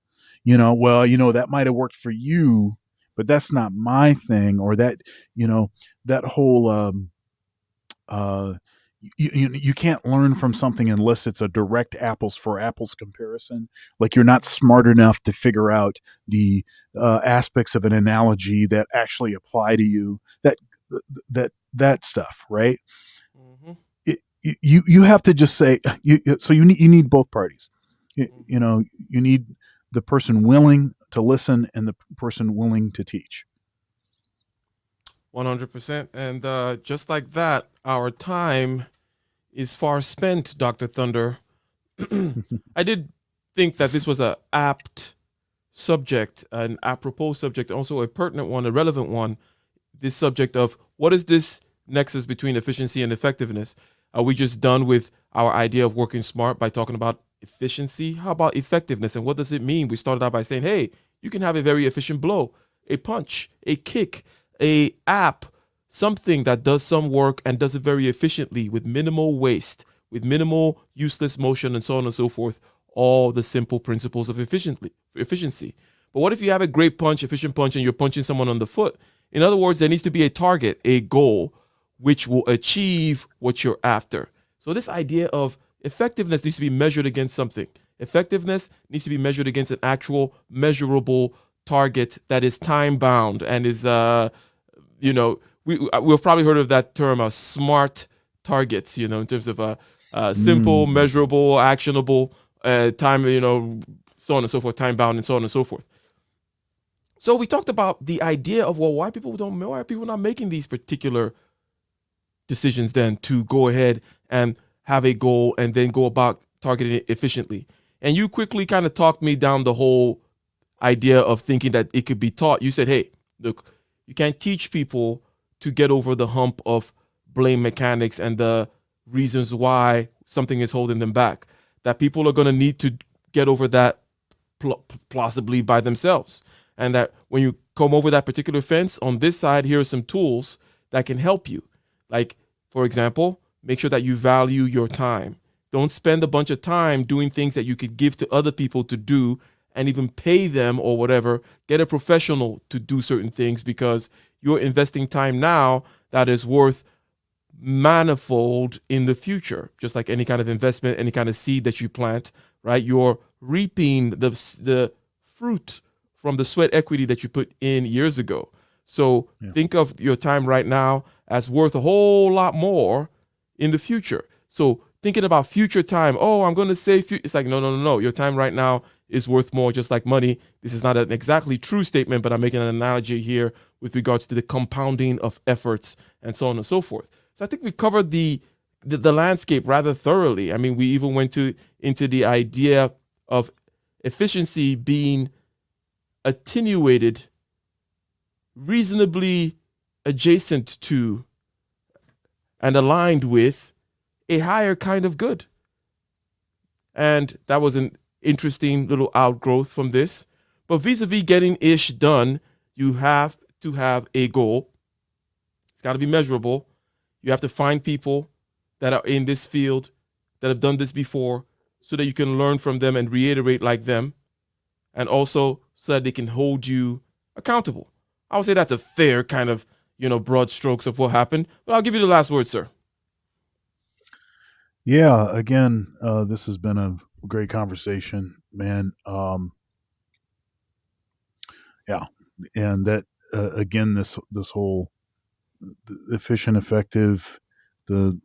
That might have worked for you, but that's not my thing, or that, that whole you can't learn from something unless it's a direct apples for apples comparison. Like, you're not smart enough to figure out the aspects of an analogy that actually apply to you. That stuff, right? Mm-hmm. You have to just say you need both parties. You need the person willing to listen and the person willing to teach. 100%. And just like that, our time is far spent, Dr. Thunder. I did think that this was a apt subject, an apropos subject, also a pertinent one, a relevant one. This subject of what is this nexus between efficiency and effectiveness? Are we just done with our idea of working smart by talking about efficiency? How about effectiveness? And what does it mean? We started out by saying, hey, you can have a very efficient blow, a punch, a kick, a app, something that does some work and does it very efficiently with minimal waste, with minimal useless motion, and so on and so forth. All the simple principles of efficiency. But what if you have a great punch, efficient punch, and you're punching someone on the foot? In other words, there needs to be a target, a goal, which will achieve what you're after. So this idea of effectiveness needs to be measured against something. Effectiveness needs to be measured against an actual measurable target that is time bound and is, we've probably heard of that term, smart targets, in terms of simple, measurable, actionable, time, so on and so forth, time bound, and so on and so forth. So we talked about the idea of, well, why are people not making these particular decisions then to go ahead and have a goal and then go about targeting it efficiently? And you quickly kind of talked me down the whole idea of thinking that it could be taught. You said, hey, look, you can't teach people to get over the hump of blame mechanics and the reasons why something is holding them back. That people are going to need to get over that plausibly by themselves. And that when you come over that particular fence, on this side, here are some tools that can help you. Like, for example, make sure that you value your time. Don't spend a bunch of time doing things that you could give to other people to do and even pay them or whatever. Get a professional to do certain things because you're investing time now that is worth manifold in the future. Just like any kind of investment, any kind of seed that you plant, right? You're reaping the fruit from the sweat equity that you put in years ago. So Yeah. think of your time right now as worth a whole lot more in the future. So thinking about future time, oh, I'm going to save. It's like, no, no, no, no. Your time right now is worth more, just like money. This is not an exactly true statement, but I'm making an analogy here with regards to the compounding of efforts and so on and so forth. So I think we covered the landscape rather thoroughly. I mean, we even went into the idea of efficiency being attenuated, reasonably adjacent to, and aligned with a higher kind of good. And that was an interesting little outgrowth from this. But vis-a-vis getting ish done, you have to have a goal. It's got to be measurable. You have to find people that are in this field that have done this before so that you can learn from them and reiterate like them, and also so that they can hold you accountable. I would say that's a fair kind of, broad strokes of what happened. But I'll give you the last word, sir. Yeah. Again, this has been a great conversation, man. Yeah, and that again, this whole efficient, effective, the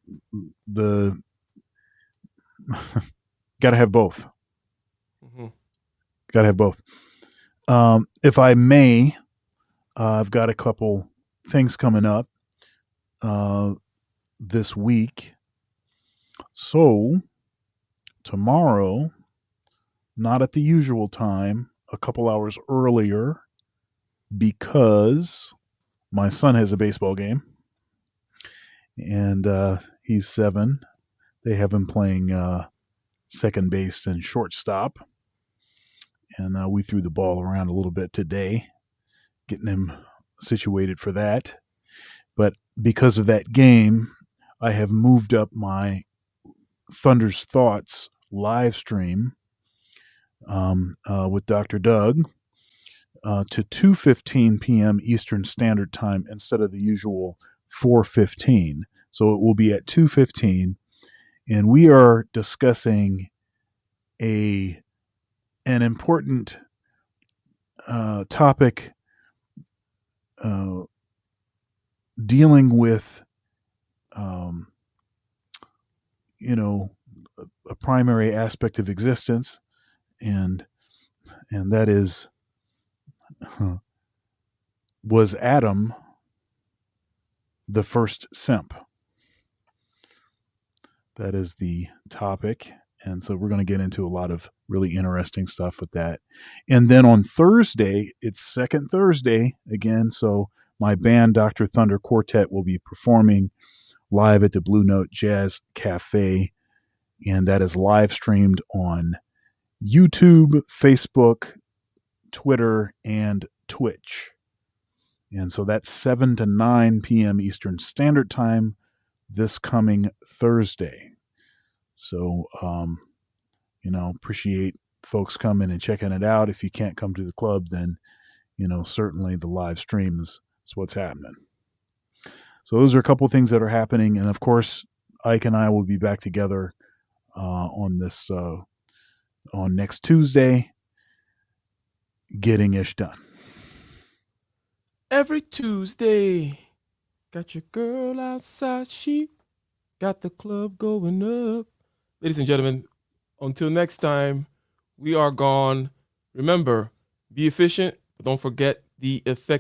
got to have both. Mm-hmm. Got to have both. If I may, I've got a couple things coming up this week. So tomorrow, not at the usual time, a couple hours earlier, because my son has a baseball game, and he's 7. They have him playing second base and shortstop, and we threw the ball around a little bit today, getting him situated for that. But because of that game, I have moved up my Thunder's Thoughts live stream with Dr. Doug to 2:15 p.m. Eastern Standard Time instead of the usual 4:15. So it will be at 2:15, and we are discussing an important topic uh, dealing with um, a primary aspect of existence, and that is, was Adam the first simp? That is the topic. And so we're going to get into a lot of really interesting stuff with that. And then on Thursday, it's second Thursday again. So my band, Dr. Thunder Quartet, will be performing live at the Blue Note Jazz Cafe. And that is live streamed on YouTube, Facebook, Twitter, and Twitch. And so that's 7 to 9 p.m. Eastern Standard Time this coming Thursday. So, appreciate folks coming and checking it out. If you can't come to the club, then, certainly the live stream is what's happening. So those are a couple of things that are happening. And of course, Ike and I will be back together on next Tuesday, getting ish done. Every Tuesday, got your girl outside, she got the club going up. Ladies and gentlemen, until next time, we are gone. Remember, be efficient, but don't forget the effective.